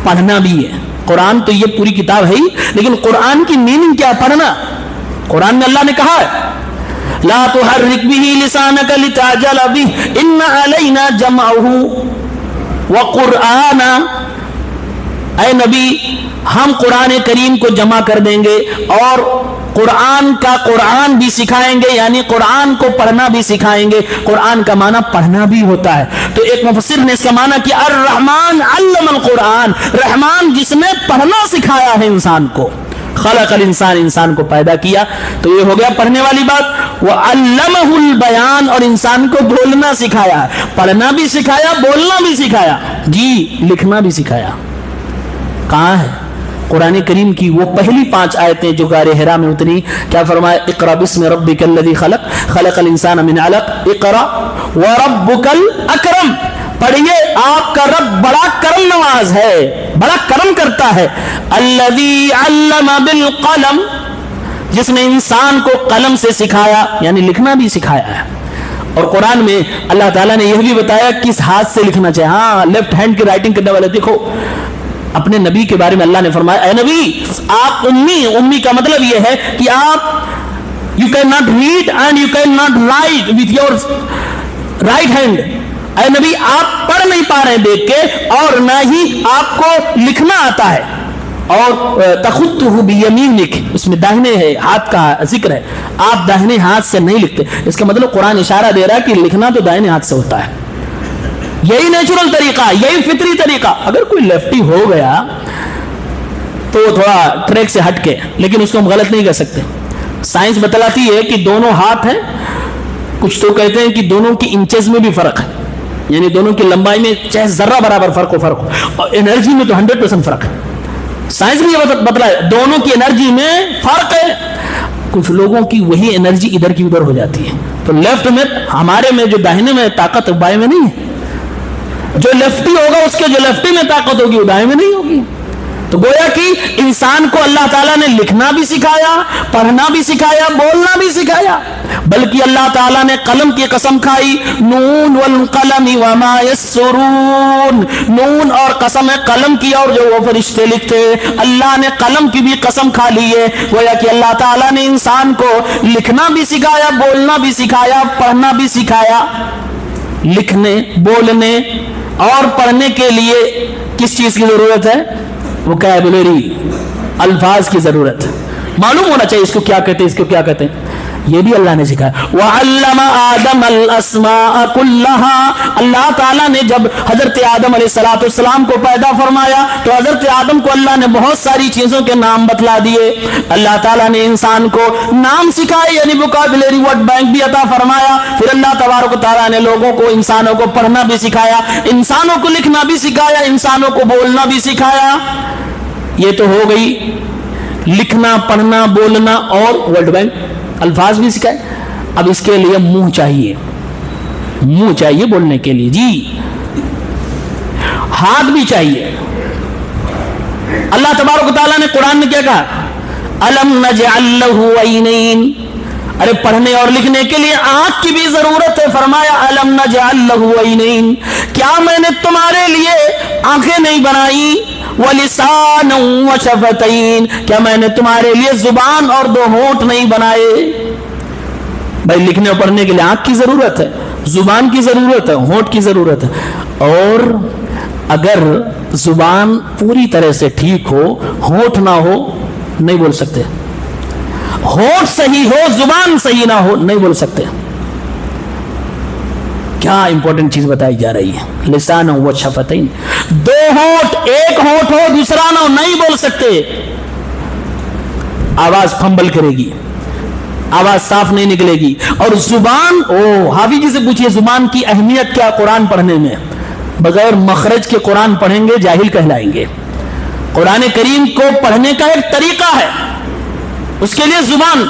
[SPEAKER 1] پڑھنا بھی ہے۔ قرآن تو یہ پوری کتاب ہے ہی، لیکن قرآن کی میننگ کیا؟ پڑھنا۔ قرآن میں اللہ نے کہا ہے لا تحرک به لسانک لتعجل به ان علینا جمعہ وقرآنا۔ اے نبی ہم قرآن کریم کو جمع کر دیں گے اور قرآن کا قرآن بھی سکھائیں گے، یعنی قرآن کو پڑھنا بھی سکھائیں گے۔ قرآن کا معنی پڑھنا بھی ہوتا ہے۔ تو ایک مفسر نے اس کا معنی کیا الرحمن علم القرآن، رحمان جس نے پڑھنا سکھایا ہے انسان کو۔ خلق الانسان، انسان کو پیدا کیا، تو یہ ہو گیا پڑھنے والی بات۔ وعلمہ البیان، اور انسان کو بولنا سکھایا، پڑھنا بھی سکھایا، بولنا بھی سکھایا، جی لکھنا بھی سکھایا۔ کہاں ہے؟ قرآن کریم کی وہ پہلی 5 آیتیں جو غار حرا میں اتری، کیا فرمایا؟ اقرأ بسم ربک الذی خلق خلق الانسان من علق اقرأ وربک الاکرم۔ پڑھیے آپ کا رب بڑا کرم نواز ہے، بڑا کرم کرتا ہے۔ الذی علم بالقلم، جس نے انسان کو قلم سے سکھایا، یعنی لکھنا بھی سکھایا ہے۔ اور قرآن میں اللہ تعالیٰ نے یہ بھی بتایا کس ہاتھ سے لکھنا چاہیے۔ ہاں لیفٹ ہینڈ کی رائٹنگ کرنے والے دیکھو، اپنے نبی کے بارے میں اللہ نے فرمایا اے نبی آپ امی کا مطلب یہ ہے کہ آپ you can not read and you can not write with your right hand, اے نبی آپ پڑھ نہیں پا رہے دیکھ کے، اور نہ ہی آپ کو لکھنا آتا ہے، اور تخطہ بیمینک، اس میں داہنے ہاتھ کا ذکر ہے، آپ داہنے ہاتھ سے نہیں لکھتے. اس کا مطلب قرآن اشارہ دے رہا ہے کہ لکھنا تو داہنے ہاتھ سے ہوتا ہے. یہی نیچرل طریقہ، یہی فطری طریقہ. اگر کوئی لیفٹی ہو گیا تو تھوڑا ٹریک سے ہٹ کے، لیکن اس کو ہم غلط نہیں کہہ سکتے. سائنس بتلاتی ہے کہ دونوں ہاتھ ہیں، کچھ تو کہتے ہیں کہ دونوں کی انچز میں بھی فرق ہے، یعنی دونوں کی لمبائی میں چاہے ذرہ برابر فرق ہو، اور انرجی میں تو 100% فرق ہے. سائنس بھی یہ بتلا ہے دونوں کی انرجی میں فرق ہے. کچھ لوگوں کی وہی انرجی ادھر کی ادھر ہو جاتی ہے. تو لیفٹ میں ہمارے میں جو داہنے میں طاقت بائیں میں نہیں ہے، جو لیفٹی ہوگا اس کے جو لیفٹی میں طاقت ہوگی وہ دائیں میں نہیں ہوگی. تو گویا کہ انسان کو اللہ تعالیٰ نے لکھنا بھی سکھایا، پڑھنا بھی سکھایا، بولنا بھی سکھایا. بلکہ اللہ تعالیٰ نے قلم کی قسم کھائی، نون والقلم وما یسرون. نون اور قسم ہے قلم کی اور جو وہ فرشتے لکھتے. اللہ نے قلم کی بھی قسم کھا لی ہے. گویا کہ اللہ تعالیٰ نے انسان کو لکھنا بھی سکھایا، بولنا بھی سکھایا، پڑھنا بھی سکھایا. لکھنے، بولنے اور پڑھنے کے لیے کس چیز کی ضرورت ہے؟ وکیبلری، الفاظ کی ضرورت ہے. معلوم ہونا چاہیے اس کو کیا کہتے ہیں، اس کو کیا کہتے ہیں. یہ بھی اللہ نے سکھایا. وعلم آدم الاسماء کلها. اللہ تعالیٰ نے جب حضرت آدم علیہ السلام کو پیدا فرمایا تو حضرت آدم کو اللہ نے بہت ساری چیزوں کے نام بتلا دیے. اللہ تعالیٰ نے انسان کو نام سکھائے، یعنی وکیبلری ورڈ بینک بھی عطا فرمایا. پھر اللہ تبارک و تعالیٰ نے لوگوں کو، انسانوں کو پڑھنا بھی سکھایا، انسانوں کو لکھنا بھی سکھایا، انسانوں کو بولنا بھی سکھایا. یہ تو ہو گئی لکھنا، پڑھنا، بولنا اور ورڈ بینک، الفاظ بھی سکھائے. اب اس کے لیے منہ چاہیے، منہ چاہیے بولنے کے لیے. جی ہاتھ بھی چاہیے. اللہ تبارک و تعالیٰ نے قرآن میں کیا کہا؟ الم نجعل لہ عینین. ارے پڑھنے اور لکھنے کے لیے آنکھ کی بھی ضرورت ہے. فرمایا الم نجعل لہ عینین. کیا میں نے تمہارے لیے آنکھیں نہیں بنائی؟ وَلِسَانًا وَشَفَتَيْن. کیا میں نے تمہارے لیے زبان اور دو ہونٹ نہیں بنائے؟ بھائی لکھنے اور پڑھنے کے لیے آنکھ کی ضرورت ہے، زبان کی ضرورت ہے، ہونٹ کی ضرورت ہے. اور اگر زبان پوری طرح سے ٹھیک ہو، ہونٹ نہ ہو، نہیں بول سکتے. ہونٹ صحیح ہو، زبان صحیح نہ ہو، نہیں بول سکتے. کیا امپورٹنٹ چیز بتائی جا رہی ہے. لسان و شفتین، دو ہونٹ، ایک ہونٹ ہو دوسرا نہ ہو، نہیں بول سکتے. آواز فمبل کرے گی، آواز صاف نہیں نکلے گی. اور زبان، حافظ جی سے پوچھئے زبان کی اہمیت کیا قرآن پڑھنے میں. بغیر مخرج کے قرآن پڑھیں گے جاہل کہلائیں گے. قرآن کریم کو پڑھنے کا ایک طریقہ ہے، اس کے لیے زبان،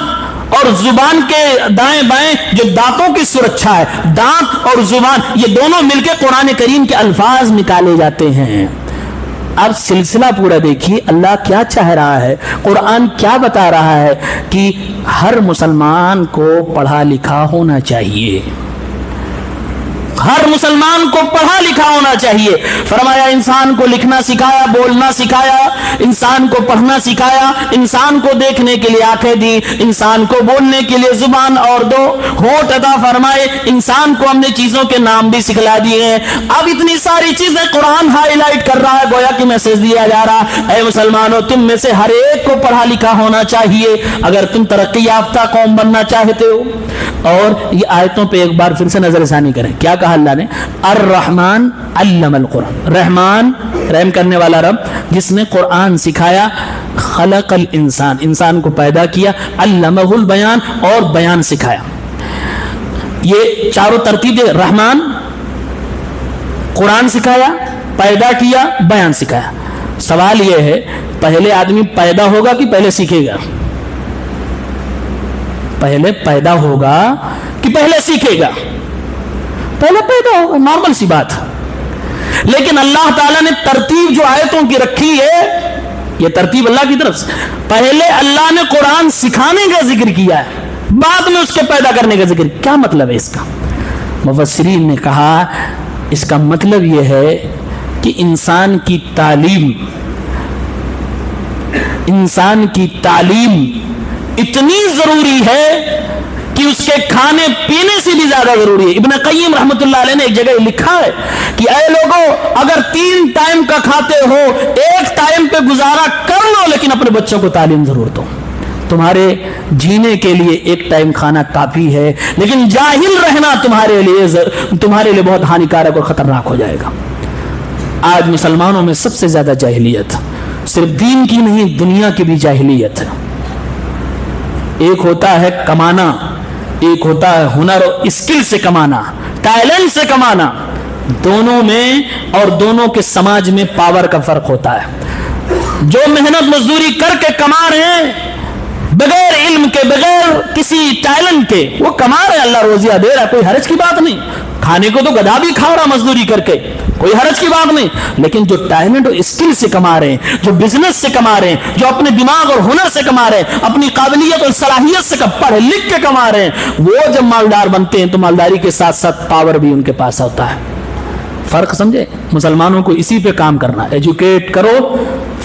[SPEAKER 1] اور زبان کے دائیں بائیں جو دانتوں کی سرکشا ہے، دانت اور زبان یہ دونوں مل کے قرآن کریم کے الفاظ نکالے جاتے ہیں. اب سلسلہ پورا دیکھیے اللہ کیا چاہ رہا ہے، قرآن کیا بتا رہا ہے کہ ہر مسلمان کو پڑھا لکھا ہونا چاہیے. ہر مسلمان کو پڑھا لکھا ہونا چاہیے. فرمایا انسان کو لکھنا سکھایا، بولنا سکھایا، انسان کو پڑھنا سکھایا، انسان کو دیکھنے کے لیے آنکھیں دی، انسان کو بولنے کے لیے زبان اور دو ہونٹ عطا فرمائے، انسان کو ہم نے چیزوں کے نام بھی سکھلا دیے ہیں. اب اتنی ساری چیزیں قرآن ہائی لائٹ کر رہا ہے، گویا کہ میسج دیا جا رہا، اے مسلمانوں تم میں سے ہر ایک کو پڑھا لکھا ہونا چاہیے اگر تم ترقی یافتہ قوم بننا چاہتے ہو. اور یہ آیتوں پہ ایک بار پھر سے نظر ثانی کریں. کیا کہا اللہ نے؟ الرحمن علم القرآن. رحمان رحم کرنے والا رب جس نے قرآن سکھایا. خلق الانسان، انسان کو پیدا کیا. علمہ البیان، اور بیان سکھایا. یہ چاروں ترتیب دے. رحمان، قرآن سکھایا، پیدا کیا، بیان سکھایا. سوال یہ ہے پہلے آدمی پیدا ہوگا کہ پہلے سیکھے گا؟ پہلے پیدا ہوگا کہ پہلے سیکھے گا؟ پہلے پیدا ہوگا، نارمل سی بات. لیکن اللہ تعالیٰ نے ترتیب جو آیتوں کی رکھی ہے، یہ ترتیب اللہ کی طرف سے. پہلے اللہ نے قرآن سکھانے کا ذکر کیا ہے، بعد میں اس کے پیدا کرنے کا ذکر. کیا مطلب ہے اس کا؟ مفسرین نے کہا اس کا مطلب یہ ہے کہ انسان کی تعلیم اتنی ضروری ہے کہ بلکہ اس کے کھانے پینے سے بھی زیادہ ضروری ہے۔ ابن قیم رحمۃ اللہ علیہ نے ایک جگہ لکھا ہے کہ اے لوگوں، اگر 3 ٹائم کا کھاتے ہو، 1 ٹائم پہ گزارا کر لو، لیکن اپنے بچوں کو تعلیم ضرور دو۔ تمہارے جینے کے لیے 1 ٹائم کھانا کافی ہے، لیکن جاہل رہنا تمہارے لیے بہت ہانیکارک اور خطرناک ہو جائے گا۔ آج مسلمانوں میں سب سے زیادہ جاہلیت، صرف دین کی نہیں دنیا کی بھی جاہلیت ہے۔ ایک ہوتا ہے کمانا، ایک ہوتا ہے ہنر اور اسکل سے کمانا، ٹیلنٹ سے کمانا۔ دونوں میں اور دونوں کے سماج میں پاور کا فرق ہوتا ہے۔ جو محنت مزدوری کر کے کما رہے ہیں بغیر علم کے، بغیر کسی ٹیلنٹ کے، وہ کما رہے ہیں، اللہ روزیہ دے رہا ہے، کوئی حرج کی بات نہیں۔ کھانے کو تو گدھا بھی کھا رہا مزدوری کر کے، کوئی حرج کی بات نہیں۔ لیکن جو ٹیلنٹ اور اسکل سے کما رہے ہیں، جو بزنس سے کما رہے ہیں، جو اپنے دماغ اور ہنر سے کما رہے ہیں، اپنی قابلیت اور صلاحیت سے پڑھ لکھ کے کما رہے ہیں، وہ جب مالدار بنتے ہیں تو مالداری کے ساتھ ساتھ پاور بھی ان کے پاس ہوتا ہے۔ فرق سمجھے؟ مسلمانوں کو اسی پہ کام کرنا، ایجوکیٹ کرو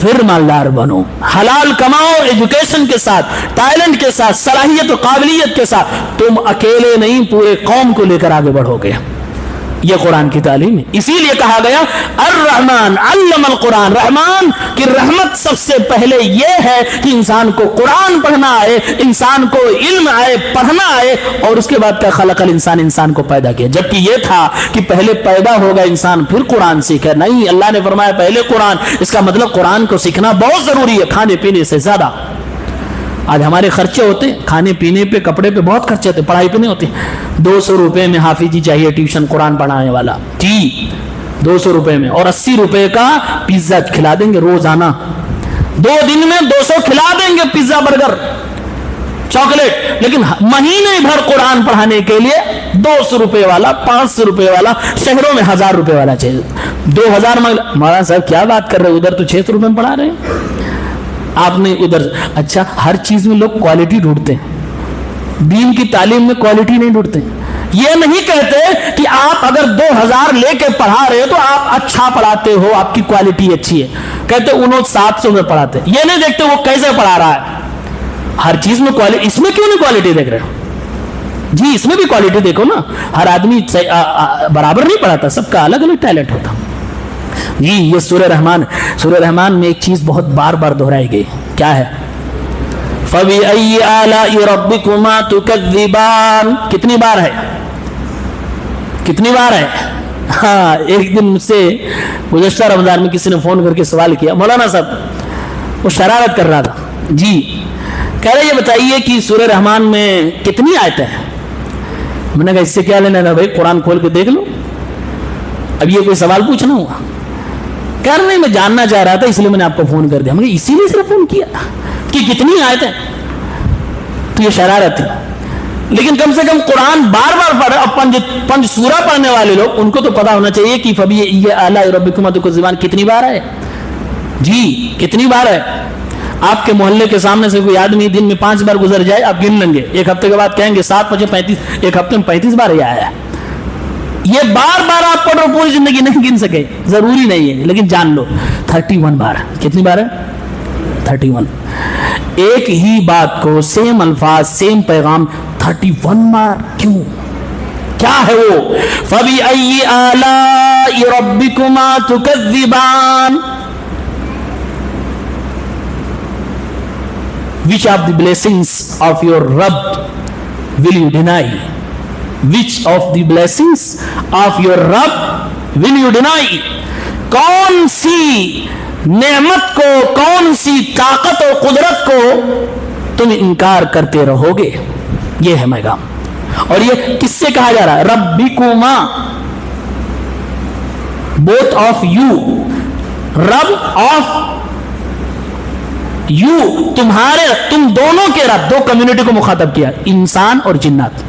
[SPEAKER 1] پھر مالدار بنو، حلال کماؤ، ایجوکیشن کے ساتھ، ٹیلنٹ کے ساتھ، صلاحیت و قابلیت کے ساتھ۔ تم اکیلے نہیں، پورے قوم کو لے کر آگے بڑھو گے۔ یہ قرآن کی تعلیم ہے۔ اسی لیے کہا گیا الرحمن علم القرآن، رحمان کی رحمت سب سے پہلے یہ ہے کہ انسان کو قرآن پڑھنا آئے، انسان کو علم آئے، پڑھنا آئے، اور اس کے بعد کیا خلق الانسان، انسان کو پیدا کیا۔ جبکہ یہ تھا کہ پہلے پیدا ہوگا انسان پھر قرآن سیکھے، نہیں، اللہ نے فرمایا پہلے قرآن۔ اس کا مطلب قرآن کو سیکھنا بہت ضروری ہے، کھانے پینے سے زیادہ۔ آج ہمارے خرچے ہوتے ہیں کھانے پینے پہ، کپڑے پہ بہت خرچے ہوتے ہیں، پڑھائی پہ نہیں ہوتے۔ 200 روپے میں حافظ جی چاہیے ٹیوشن قرآن پڑھانے والا، جی 200 روپے میں، اور 80 روپے کا پیزا کھلا دیں گے روزانہ، 2 دن میں 200 کھلا دیں گے، پیزا برگر چاکلیٹ۔ لیکن مہینے بھر قرآن پڑھانے کے لیے 200 روپے والا، 500 روپے والا، شہروں میں 1000 روپے والا چاہیے، 2000 مولانا صاحب کیا بات کر رہے، ادھر تو 600 روپے میں پڑھا رہے ہیں آپ نے ادھر۔ اچھا، ہر چیز میں لوگ کوالٹی ڈھونڈتے ہیں، دین کی تعلیم میں کوالٹی نہیں ڈھونڈتے۔ یہ نہیں کہتے کہ آپ اگر 2000 لے کے پڑھا رہے ہو تو آپ اچھا پڑھاتے ہو، آپ کی کوالٹی اچھی ہے، کہتے انہوں 700 میں پڑھاتے، یہ نہیں دیکھتے وہ کیسے پڑھا رہا ہے۔ ہر چیز میں کوالٹی، اس میں کیوں نہیں کوالٹی دیکھ رہے ہو؟ جی اس میں بھی کوالٹی دیکھو نا، ہر آدمی برابر نہیں پڑھاتا، سب کا الگ الگ ٹیلنٹ ہوتا۔ جی یہ سورہ رحمان میں ایک چیز بہت بار بار دہرائی گئی، کیا ہے؟ فَبِأَيِّ آلَاءِ رَبِّكُمَا تُكَذِّبَانِ، کتنی بار ہے؟ کتنی بار ہے؟ ہاں، ایک دن مجھ سے گزشتہ رمضان میں کسی نے فون کر کے سوال کیا، مولانا صاحب وہ شرارت کر رہا تھا، جی کہہ رہے یہ بتائیے کہ سورہ رحمان میں کتنی آیتیں ہیں؟ میں نے کہا اس سے کیا لینا تھا بھائی، قرآن کھول کے دیکھ لو، اب یہ کوئی سوال پوچھنا ہوا؟ کہہ رہے نہیں، میں جاننا چاہ رہا تھا اس لیے میں نے آپ کو فون کر دیا۔ میں نے اسی لیے صرف فون کیا کہ کتنی آیتیں، تو یہ شرارت تھی۔ لیکن کم سے کم قرآن بار بار پڑھ، پنج سورہ پڑھنے والے لوگ ان کو تو پتا ہونا چاہیے کہ فَبِأَيِّ آلَاءِ رَبِّكُمَا تُكَذِّبَانِ کتنی بار ہے، جی کتنی بار ہے۔ آپ کے محلے کے سامنے سے کوئی آدمی دن میں 5 بار گزر جائے، آپ گن لیں گے، ایک ہفتے کے بعد کہیں گے 7 × 5 = 35، ایک ہفتے میں 35 بار یہ آیا ہے۔ یہ بار بار آپ پڑھ رہے، پوری زندگی نہیں گن سکے، ضروری نہیں ہے، لیکن جان لو 31 بار۔ کتنی بار ہے؟ 31۔ ایک ہی بات کو، سیم الفاظ، سیم پیغام 31 بار کیوں؟ کیا ہے وہ؟ فَبِأَيِّ آلَاءِ رَبِّكُمَا تُكَذِّبَانِ، which of the blessings of your Rabb will you deny? Which of the blessings of your Rabb will you deny? کون سی نعمت کو، کون سی طاقت اور قدرت کو تم انکار کرتے رہو گے؟ یہ ہے پیغام۔ اور یہ کس سے کہا جا رہا ہے؟ ربکما، both of you، رب آف یو، تمہارے، تم دونوں کے رب، 2 کمیونٹی کو مخاطب کیا، انسان اور جنات۔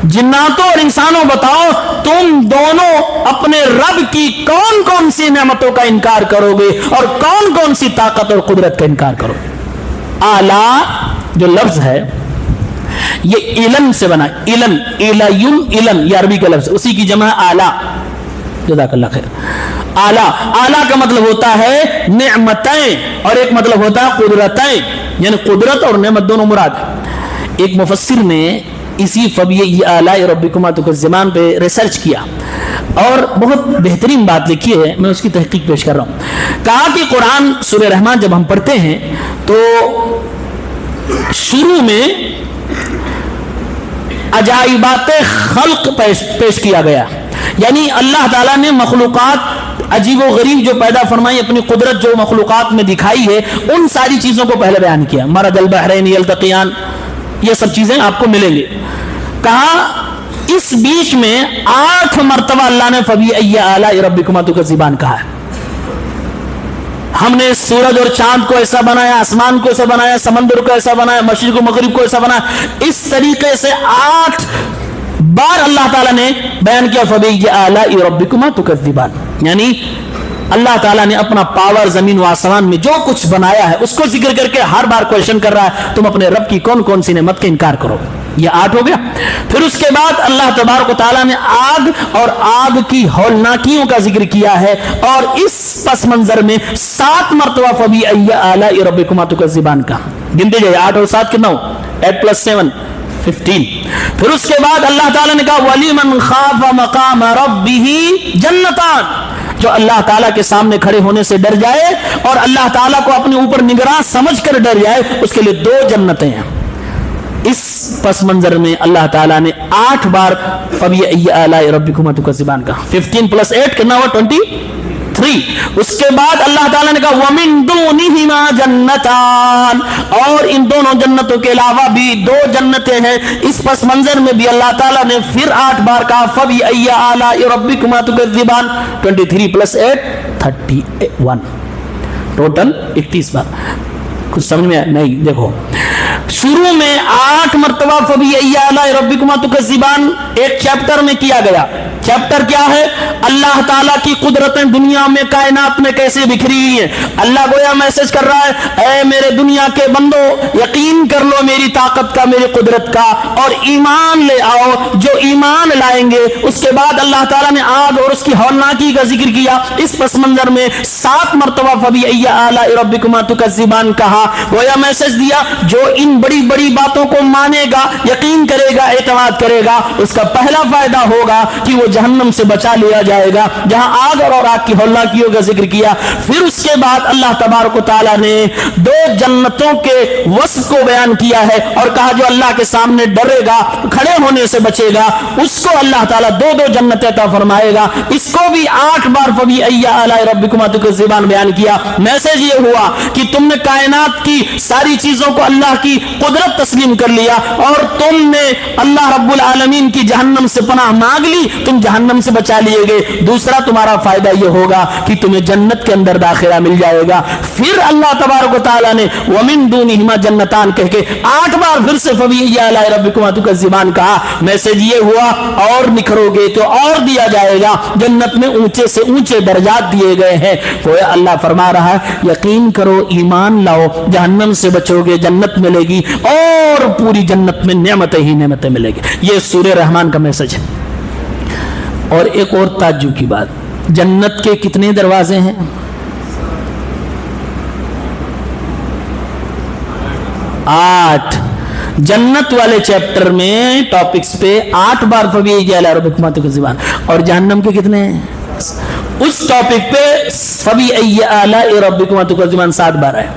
[SPEAKER 1] جناتوں اور انسانوں بتاؤ تم دونوں اپنے رب کی کون کون سی نعمتوں کا انکار کرو گے اور کون کون سی طاقت اور قدرت کا انکار کرو گے؟ اعلیٰ جو لفظ ہے یہ علن سے بنا، علن، علن، یہ عربی کا لفظ، اسی کی جمع اعلیٰ، جزاک اللہ خیر۔ اعلیٰ، اعلیٰ کا مطلب ہوتا ہے نعمتیں، اور ایک مطلب ہوتا ہے قدرتیں، یعنی قدرت اور نعمت دونوں مراد ہے۔ ایک مفسر نے اسی فبی آلاء ربکما تکذبان پہ ریسرچ کیا اور بہت بہترین بات لکھی ہے، میں اس کی تحقیق پیش کر رہا ہوں. کہا کہ قرآن سورہ رحمان جب ہم پڑھتے ہیں تو شروع میں عجائبات خلق پیش کیا گیا، یعنی اللہ تعالیٰ نے مخلوقات عجیب و غریب جو پیدا فرمائی، اپنی قدرت جو مخلوقات میں دکھائی ہے، ان ساری چیزوں کو پہلے بیان کیا. مرج البحرین یلتقیان، یہ سب چیزیں آپ کو ملیں گی. کہا اس بیچ میں 8 مرتبہ اللہ نے فبأي آلاء ربكما تكذبان کہا ہے. ہم نے سورج اور چاند کو ایسا بنایا، آسمان کو ایسا بنایا، سمندر کو ایسا بنایا، مشرق و مغرب کو ایسا بنایا. اس طریقے سے 8 بار اللہ تعالیٰ نے بیان کیا فبأي آلاء ربكما تكذبان، یعنی اللہ تعالیٰ نے اپنا پاور زمین و آسمان میں جو کچھ بنایا ہے اس کو ذکر کر کے ہر بار کویشچن کر رہا ہے تم اپنے رب کی کون کون سی نعمت کا انکار کرو. یہ 8 ہو گیا. پھر اس کے بعد اللہ تبارک و تعالیٰ نے آگ اور آگ کی ہولناکیوں کا ذکر کیا ہے، اور اس پس منظر میں 7 مرتبہ فبأي آلاء ربكما تكذبان کا. گنتے جائے 8 اور 7 کتنا ہو؟ 8 + 7 15. پھر اس کے بعد اللہ تعالیٰ نے کہا وَلِمَنْ خَافَ مَقَامَ رَبِّهِ جَنَّتَانِ، جو اللہ تعالیٰ کے سامنے کھڑے ہونے سے ڈر جائے اور اللہ تعالیٰ کو اپنے اوپر نگراں سمجھ کر ڈر جائے، اس کے لیے 2 جنتیں ہیں. اس پس منظر میں اللہ تعالیٰ نے 8 بار فبأي آلاء ربكما تكذبان کا. 15 + 8 کتنا ہوا؟ 23. اس کے بعد اللہ تعالیٰ نے کہا وَمِن دُونِهِمَا جَنَّتَانِ، اور ان دونوں جنتوں کے علاوہ بھی 2 جنتیں ہیں. اس پس منظر میں بھی اللہ تعالیٰ نے پھر 8 بار کہا فبأي آلاء ربكما تكذبان. 23 + 8 31، ٹوٹل 31 بار. کچھ سمجھ میں نہیں؟ دیکھو شروع میں 8 مرتبہ فبأي آلاء ربكما تكذبان ایک چیپٹر میں کیا گیا. چیپٹر کیا ہے؟ اللہ تعالیٰ کی قدرتیں دنیا میں کائنات میں کیسے بکھری ہوئی ہیں. اللہ گویا میسج کر رہا ہے اے میرے دنیا کے بندو، یقین کر لو میری طاقت کا، میری قدرت کا، اور ایمان لے آؤ. جو ایمان لائیں گے اس کے بعد اللہ تعالیٰ نے آگ اور اس کی ہولناکی کا ذکر کیا. اس پس منظر میں 7 مرتبہ فبأي آلاء ربكما تكذبان کہا. گویا میسج دیا جو ان بڑی بڑی باتوں کو مانے گا، یقین کرے گا، اعتماد کرے گا، اس کا پہلا فائدہ ہوگا کہ وہ جہنم سے بچا لیا جائے گا، جہاں آگ اور آگ کی ہولناکیوں کا ذکر کیا. پھر اس کے بعد اللہ تبارک و تعالیٰ نے 2 جنتوں کے وصف کو بیان کیا ہے اور کہا جو اللہ کے سامنے ڈرے گا، کھڑے ہونے سے بچے گا، اس کو اللہ تعالیٰ 2 جنتیں عطا فرمائے گا. اس کو بھی 8 بار فبأي آلاء ربكما تكذبان بیان کیا. میسج یہ ہوا کہ تم نے کائنات کی ساری چیزوں کو اللہ کی قدرت تسلیم کر لیا اور تم نے اللہ رب العالمین کی جہنم سے پناہ مانگ لی، تم جہنم سے بچا لیے گئے. دوسرا تمہارا فائدہ یہ ہوگا کہ تمہیں جنت کے اندر داخلہ مل جائے گا. پھر اللہ تبارک و تعالیٰ نے وَمِن دُونِهِمَا جَنَّتَانِ کہہ کے 8 بار پھر سے فبأي آلاء ربكما تكذبان کہا. میسج یہ ہوا اور نکھرو گے تو اور دیا جائے گا. جنت میں اونچے سے اونچے درجات دیے گئے ہیں. گویا اللہ فرما رہا ہے یقین کرو، ایمان لاؤ، جہنم سے بچو گے، جنت ملے گی اور پوری جنت میں نعمتیں ہی نعمتیں ملے گی. یہ سورہ رحمان کا میسج ہے. اور ایک اور تعجب کی بات، جنت کے کتنے دروازے ہیں؟ 8. جنت والے چیپٹر میں ٹاپکس پہ 8 بار فبأي آلاء ربكما تكذبان، اور جہنم کے کتنے ہیں؟ اس ٹاپک پہ فبأي آلاء ربكما تكذبان 7 بار ہے.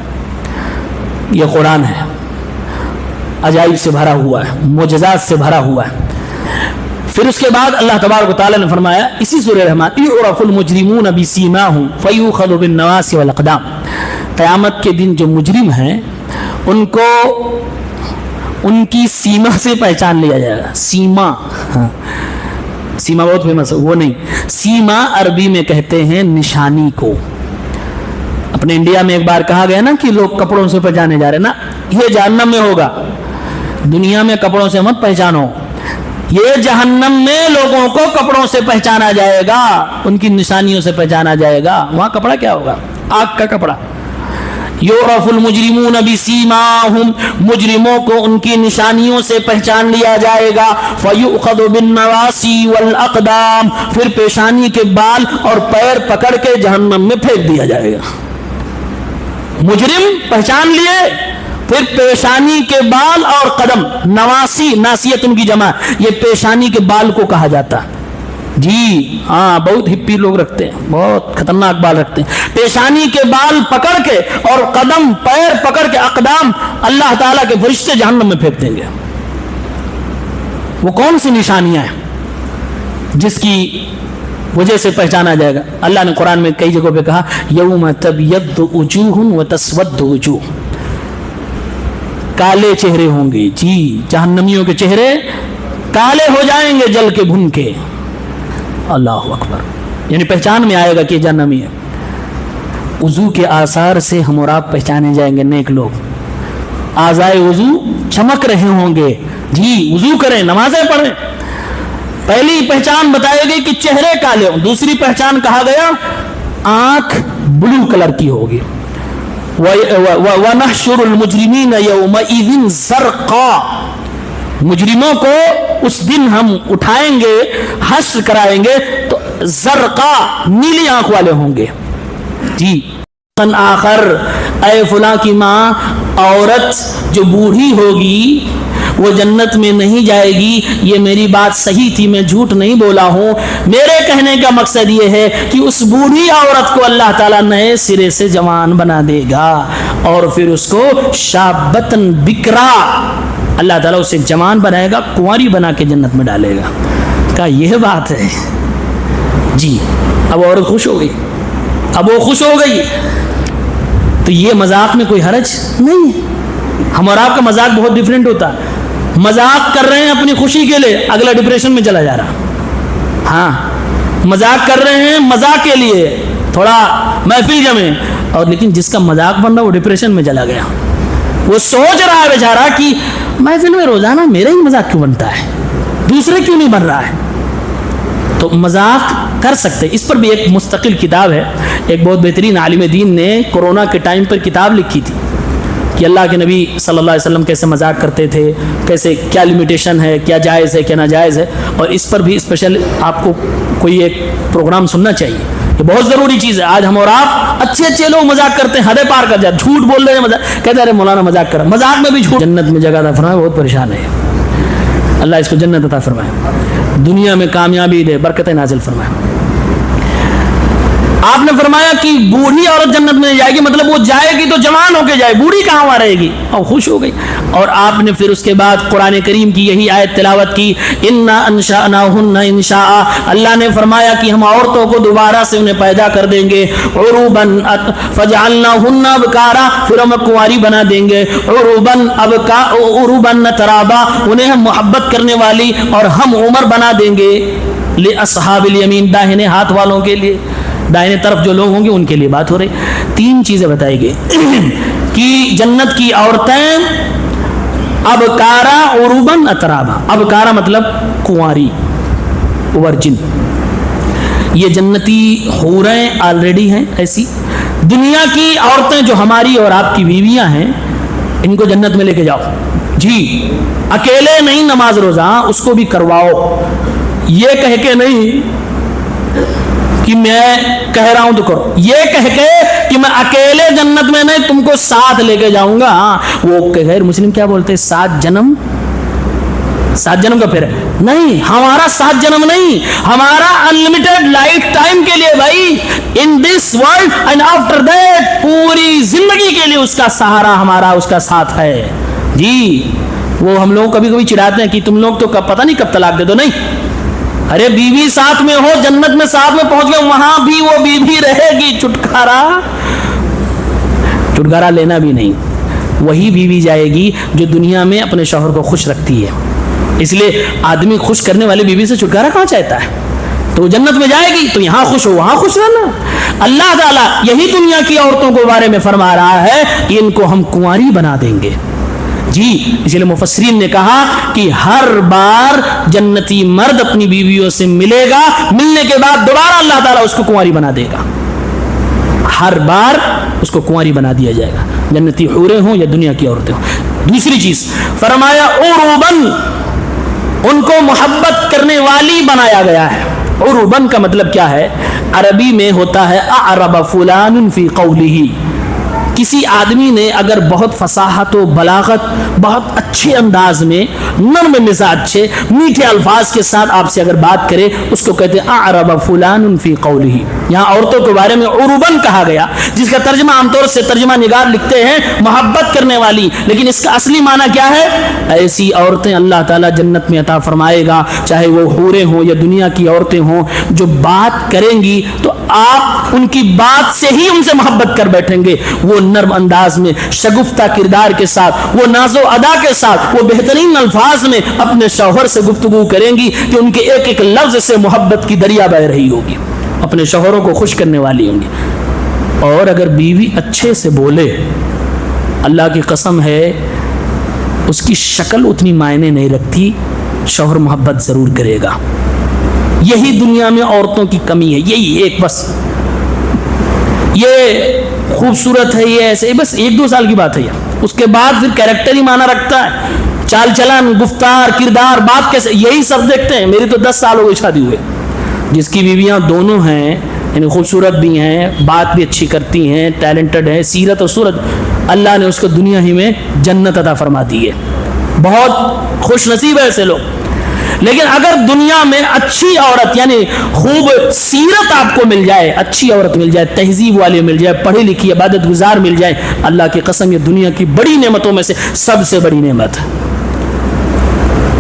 [SPEAKER 1] یہ قرآن ہے، عجائب سے بھرا ہوا ہے، معجزات سے بھرا ہوا ہے. پھر اس کے بعد اللہ تبارک و تعالیٰ نے فرمایا اسی سورہ رحمان یعرف المجرمون بسیماہم فیؤخذ بالنواصی والاقدام. قیامت کے دن جو مجرم ہیں ان کو ان کی سیما سے پہچان لیا جائے گا. سیما، سیما بہت فیمس ہے، وہ نہیں. سیما عربی میں کہتے ہیں نشانی کو. اپنے انڈیا میں ایک بار کہا گیا نا کہ لوگ کپڑوں سے پہچانے جا رہے نا، یہ جہنم میں ہوگا. دنیا میں کپڑوں سے مت پہچانو، یہ جہنم میں لوگوں کو کپڑوں سے پہچانا جائے گا، ان کی نشانیوں سے پہچانا جائے گا. وہاں کپڑا کیا ہوگا؟ آگ کا کپڑا. یعرف المجرمون بسیماہم، مجرموں کو ان کی نشانیوں سے پہچان لیا جائے گا. فیؤخذ بالنواصی والاقدام، پھر پیشانی کے بال اور پیر پکڑ کے جہنم میں پھینک دیا جائے گا. مجرم پہچان لیے، پھر پیشانی کے بال اور قدم، نواسی، ناسیت ان کی جمع، یہ پیشانی کے بال کو کہا جاتا جی ہاں، بہت ہپی لوگ رکھتے ہیں، بہت خطرناک بال رکھتے ہیں۔ پیشانی کے بال پکڑ کے اور قدم پیر پکڑ کے اقدام اللہ تعالیٰ کے فرشتے جہنم میں پھینک دیں گے۔ وہ کون سی نشانیاں ہیں جس کی وجہ سے پہچانا جائے گا؟ اللہ نے قرآن میں کئی جگہوں پہ کہا یوم تبیض وجوہ وتسود وجوہ، کالے چہرے ہوں گے جی، جہنمیوں کے چہرے کالے ہو جائیں گے جل کے بھن کے۔ اللہ اکبر، یعنی پہچان میں آئے گا کہ جہنمی ہے۔ وضو کے آثار سے ہم اور آپ پہچانے جائیں گے نیک لوگ، اعضائے وضو چمک رہے ہوں گے جی، وضو کریں، نمازیں پڑھیں۔ پہلی پہچان بتائی گئی کہ چہرے کالے ہوں، دوسری پہچان کہا گیا آنکھ بلو کلر کی ہوگی۔ وَنَحْشُرُ الْمُجْرِمِينَ يَوْمَئِذٍ زَرْقًا، مجرموں کو اس دن ہم اٹھائیں گے، حشر کرائیں گے تو زرقا، نیلی آنکھ والے ہوں گے جی۔ آخر، اے فلاں کی ماں، عورت جو بوڑھی ہوگی وہ جنت میں نہیں جائے گی، یہ میری بات صحیح تھی، میں جھوٹ نہیں بولا ہوں۔ میرے کہنے کا مقصد یہ ہے کہ اس بوڑھی عورت کو اللہ تعالیٰ نئے سرے سے جوان بنا دے گا اور پھر اس کو شابتن بکرا، اللہ تعالیٰ اسے جوان بنائے گا، کنواری بنا کے جنت میں ڈالے گا۔ کہا یہ بات ہے جی۔ اب عورت خوش ہو گئی، اب وہ خوش ہو گئی تو یہ مذاق میں کوئی حرج نہیں ہے۔ ہم اور آپ کا مذاق بہت ڈیفرنٹ ہوتا ہے، مذاق کر رہے ہیں اپنی خوشی کے لیے، اگلا ڈپریشن میں چلا جا رہا۔ ہاں، مذاق کر رہے ہیں مذاق کے لیے، تھوڑا محفل جمے، اور لیکن جس کا مذاق بن رہا وہ ڈپریشن میں چلا گیا۔ وہ سوچ رہا ہے بیچارہ کہ محفل میں روزانہ میرا ہی مذاق کیوں بنتا ہے، دوسرے کیوں نہیں بن رہا ہے۔ تو مذاق کر سکتے، اس پر بھی ایک مستقل کتاب ہے، ایک بہت بہترین عالم دین نے کورونا کے ٹائم پر کتاب لکھی تھی کہ اللہ کے نبی صلی اللہ علیہ وسلم کیسے مذاق کرتے تھے، کیسے، کیا لمیٹیشن ہے، کیا جائز ہے، کیا ناجائز ہے، اور اس پر بھی اسپیشل آپ کو کوئی ایک پروگرام سننا چاہیے، یہ بہت ضروری چیز ہے۔ آج ہم اور آپ اچھے اچھے لوگ مذاق کرتے ہیں، حدیں پار کر جاتے، جھوٹ بول رہے ہیں، مذاق کہتے ہیں ارے مولانا مذاق کر، مذاق میں بھی جھوٹ۔ جنت میں جگہ عطا فرمائے، بہت پریشان ہے، اللہ اس کو جنت عطا فرمائے، دنیا میں کامیابی دے، برکتیں نازل فرمائے۔ آپ نے فرمایا کہ بوڑھی عورت جنت میں جائے گی، مطلب وہ جائے گی تو جوان ہو کے جائے، بوڑھی کہاں وہاں رہے گی، اور خوش ہو گئی۔ اور آپ نے پھر اس کے بعد قرآن کریم کی یہی آیت تلاوت کی، انا انشأناہن انشاء، اللہ نے فرمایا کہ ہم عورتوں کو دوبارہ سے انہیں پیدا کر دیں گے، عروبا فجعلناہن ابکارا، پھر ہم کنواری بنا دیں گے، عروبا ترابا، انہیں ہم محبت کرنے والی اور ہم عمر بنا دیں گے، لاصحاب الیمین، داہنے ہاتھ والوں کے لیے، دائیں طرف جو لوگ ہوں گے ان کے لیے بات ہو رہی۔ تین چیزیں بتائی گئی کہ جنت کی عورتیں ابکارا عروبن اترابا، ابکارا مطلب کنواری، ورجن، یہ جنتی حوریں آلریڈی ہیں ایسی۔ دنیا کی عورتیں جو ہماری اور آپ کی بیویاں ہیں، ان کو جنت میں لے کے جاؤ جی، اکیلے نہیں نماز روزہ، اس کو بھی کرواؤ، یہ کہہ کے نہیں کہ میں کہہ رہا ہوں تو کرو، یہ کہہ کے کہ میں اکیلے جنت میں نہیں، تم کو ساتھ لے کے جاؤں گا۔ وہ غیر مسلم کیا بولتے ہیں، 7 جنم، 7 جنم کا پھر نہیں، ہمارا 7 جنم نہیں، ہمارا انلمیٹڈ لائف ٹائم کے لیے بھائی، in this world and after that, پوری زندگی کے لیے اس کا سہارا ہمارا، اس کا ساتھ ہے جی۔ وہ ہم لوگ کبھی کبھی چڑھاتے ہیں کہ تم لوگ تو پتہ نہیں کب طلاق دے دو، نہیں، ارے بیوی ساتھ میں ہو، جنت میں ساتھ میں پہنچ گئے، وہاں بھی وہ بیوی رہے گی، چھٹکارا لینا بھی نہیں، وہی بیوی جائے گی جو دنیا میں اپنے شوہر کو خوش رکھتی ہے۔ اس لیے آدمی خوش کرنے والی بیوی سے چھٹکارا کہاں چاہتا ہے، تو جنت میں جائے گی تو یہاں خوش ہو وہاں خوش رہنا۔ اللہ تعالیٰ یہی دنیا کی عورتوں کے بارے میں فرما رہا ہے کہ ان کو ہم کنواری بنا دیں گے جی۔ اس لیے مفسرین نے کہا کہ ہر بار جنتی مرد اپنی بیویوں سے ملے گا، ملنے کے بعد دوبارہ اللہ تعالیٰ اس کو کنواری بنا دے گا، ہر بار اس کو کنواری بنا دیا جائے گا، جنتی حوریں ہوں یا دنیا کی عورتیں ہوں۔ دوسری چیز فرمایا عروبن، ان کو محبت کرنے والی بنایا گیا ہے۔ عروبن کا مطلب کیا ہے، عربی میں ہوتا ہے اعرب فلان فی قولہ، کسی آدمی نے اگر بہت فصاحت و بلاغت، بہت اچھے انداز میں، نرم مزاج سے، میٹھے الفاظ کے ساتھ آپ سے اگر بات کرے، اس کو کہتے ہیں اعرب فلان فی قولہ. یہاں عورتوں کے بارے میں عربن کہا گیا، جس کا ترجمہ عام طور سے ترجمہ نگار لکھتے ہیں محبت کرنے والی، لیکن اس کا اصلی معنی کیا ہے؟ ایسی عورتیں اللہ تعالیٰ جنت میں عطا فرمائے گا، چاہے وہ حوریں ہوں یا دنیا کی عورتیں ہوں، جو بات کریں گی تو آپ ان کی بات سے ہی ان سے محبت کر بیٹھیں گے. وہ نرم انداز میں، شگفتہ کردار کے ساتھ، وہ ناز و ادا کے ساتھ، وہ بہترین الفاظ میں اپنے شوہر سے گفتگو کریں گی کہ ان کے ایک ایک لفظ سے محبت کی دریا بہ رہی ہوگی، اپنے شوہروں کو خوش کرنے والی ہوں گی. اور اگر بیوی اچھے سے بولے، اللہ کی قسم ہے اس کی شکل اتنی معنی نہیں رکھتی، شوہر محبت ضرور کرے گا. یہی دنیا میں عورتوں کی کمی ہے، یہی ایک بس. یہ خوبصورت ہے، یہ ایسے بس 1-2 سال کی بات ہے. اس کے بعد پھر کیریکٹر ہی مانا رکھتا ہے، چال چلن، گفتار، کردار، بات کیسے، یہی سب دیکھتے ہیں. میری تو 10 سال ہو گئی شادی ہوئے. جس کی بیویاں دونوں ہیں، یعنی خوبصورت بھی ہیں، بات بھی اچھی کرتی ہیں، ٹیلنٹڈ ہیں، سیرت و صورت، اللہ نے اس کو دنیا ہی میں جنت عطا فرما دی ہے. بہت خوش نصیب ہے ایسے لوگ. لیکن اگر دنیا میں اچھی عورت، یعنی خوب سیرت آپ کو مل جائے، اچھی عورت مل جائے، تہذیب والی مل جائے، پڑھی لکھی عبادت گزار مل جائے، اللہ کی قسم یہ دنیا کی بڑی نعمتوں میں سے سب سے بڑی نعمت ہے.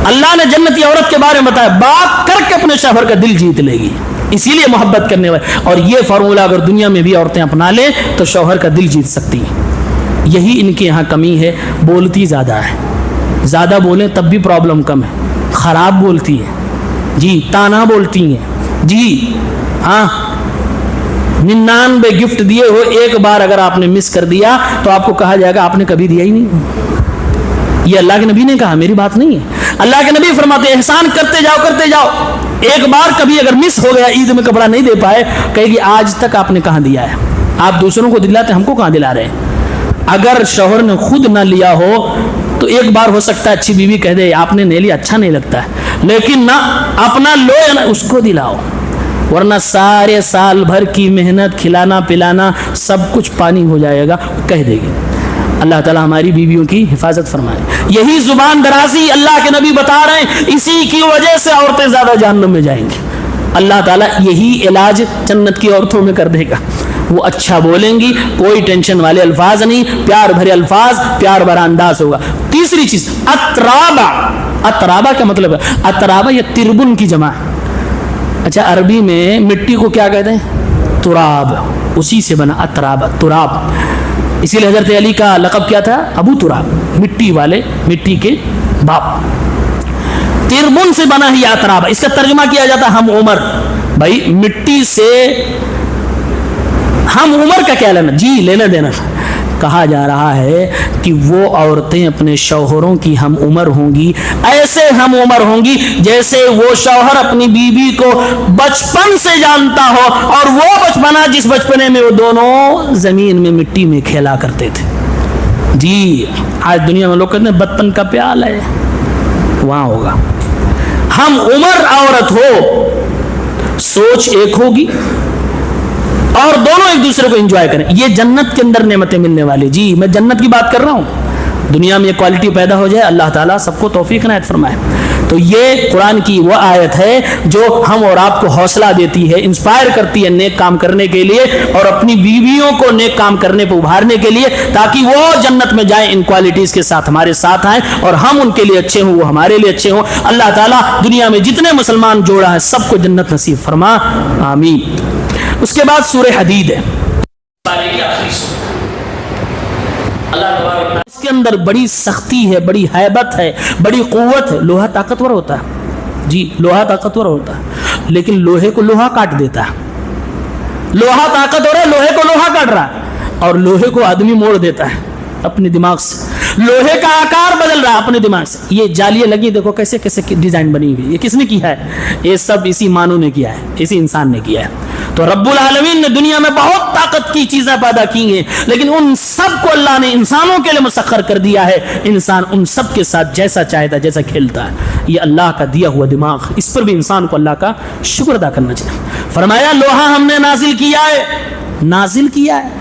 [SPEAKER 1] اللہ نے جنتی عورت کے بارے میں بتایا، بات کر کے اپنے شوہر کا دل جیت لے گی، اسی لیے محبت کرنے والے. اور یہ فارمولہ اگر دنیا میں بھی عورتیں اپنا لیں تو شوہر کا دل جیت سکتی ہیں. یہی ان کے یہاں کمی ہے، بولتی زیادہ ہے. زیادہ بولیں تب بھی پرابلم کم ہے. خراب بولتی ہیں جی، تانا بولتی ہیں جی، ہاں 99 گفٹ دیے ہو، ایک بار اگر آپ نے مس کر دیا تو آپ کو کہا جائے گا آپ نے کبھی دیا ہی نہیں. یہ اللہ کے نبی نے کہا، میری بات نہیں ہے. اللہ کے نبی فرماتے ہیں احسان کرتے جاؤ کرتے جاؤ. ایک بار کبھی اگر مس ہو گیا، عید میں کپڑا نہیں دے پائے، کہے گی آج تک آپ نے کہاں دیا ہے؟ آپ دوسروں کو دلاتے، ہم کو کہاں دلا رہے ہیں؟ اگر شوہر نے خود نہ لیا ہو تو ایک بار ہو سکتا ہے اچھی بیوی کہہ دے آپ نے نہیں لیا، اچھا نہیں لگتا ہے، لیکن نہ اپنا لو یا نہ اس کو دلاؤ، ورنہ سارے سال بھر کی محنت، کھلانا پلانا سب کچھ پانی ہو جائے گا. کہہ دے گی. اللہ تعالیٰ ہماری بیویوں کی حفاظت فرمائے. یہی زبان درازی اللہ کے نبی بتا رہے ہیں، اسی کی وجہ سے عورتیں زیادہ جہنم میں جائیں گی. اللہ تعالیٰ یہی علاج جنت کی عورتوں میں کر دے گا. وہ اچھا بولیں گی، کوئی ٹینشن والے الفاظ نہیں، پیار بھرے الفاظ، پیار بھرا انداز ہوگا. تیسری چیز اترابا. اترابا کیا مطلب ہے؟ اترابا یہ تربن کی جمع. اچھا عربی میں مٹی کو کیا کہتے ہیں؟ تراب. اسی سے بنا اترابا، تراب. اسی لیے حضرت علی کا لقب کیا تھا؟ ابو تراب، مٹی والے، مٹی کے باپ. تربن سے بنا ہی اترابا. اس کا ترجمہ کیا جاتا ہم عمر. بھائی مٹی سے ہم عمر کا کیا لینا؟ جی لینا دینا. کہا جا رہا ہے کہ وہ عورتیں اپنے شوہروں کی ہم عمر ہوں گی، ایسے ہم عمر ہوں گی جیسے وہ شوہر اپنی بیوی کو بچپن سے جانتا ہو، اور وہ بچپنا جس بچپنے میں وہ دونوں زمین میں مٹی میں کھیلا کرتے تھے. جی آج دنیا میں لوگ کہتے ہیں بچپن کا پیال ہے، وہاں ہوگا. ہم عمر عورت ہو، سوچ ایک ہوگی، اور دونوں ایک دوسرے کو انجوائے کریں. یہ جنت کے اندر نعمتیں ملنے والی. جی میں جنت کی بات کر رہا ہوں. دنیا میں یہ کوالٹی پیدا ہو جائے، اللہ تعالیٰ سب کو توفیق عنایت فرمائے. تو یہ قرآن کی وہ آیت ہے جو ہم اور آپ کو حوصلہ دیتی ہے، انسپائر کرتی ہے نیک کام کرنے کے لیے، اور اپنی بیویوں کو نیک کام کرنے پہ ابھارنے کے لیے، تاکہ وہ جنت میں جائیں ان کوالٹیز کے ساتھ ہمارے ساتھ آئیں، اور ہم ان کے لیے اچھے ہوں، وہ ہمارے لیے اچھے ہوں. اللہ تعالیٰ دنیا میں جتنے مسلمان جوڑا ہے سب کو جنت نصیب فرما، آمین. اس کے بعد سورہ حدید ہے. اس کے اندر بڑی سختی ہے، بڑی ہیبت ہے، بڑی قوت ہے. لوہا طاقتور ہوتا ہے، جی لوہا طاقتور ہوتا ہے، لیکن لوہے کو لوہا کاٹ دیتا ہے. لوہا طاقتور ہے، لوہے کو لوہا کاٹ رہا ہے، اور لوہے کو آدمی موڑ دیتا ہے اپنے دماغ سے. لوہے کا آکار بدل رہا ہے اپنے دماغ سے. یہ جالیاں لگی، دیکھو کیسے کیسے ڈیزائن بنی ہوئی. یہ کس نے کیا ہے؟ یہ سب اسی مانو نے کیا ہے، اسی انسان نے کیا ہے. تو رب العالمین نے دنیا میں بہت طاقت کی چیزیں پیدا کی ہیں، لیکن ان سب کو اللہ نے انسانوں کے لیے مسخر کر دیا ہے. انسان ان سب کے ساتھ جیسا چاہتا ہے، جیسا کھیلتا ہے. یہ اللہ کا دیا ہوا دماغ، اس پر بھی انسان کو اللہ کا شکر ادا کرنا چاہیے. فرمایا لوہا ہم نے نازل کیا ہے، نازل کیا ہے.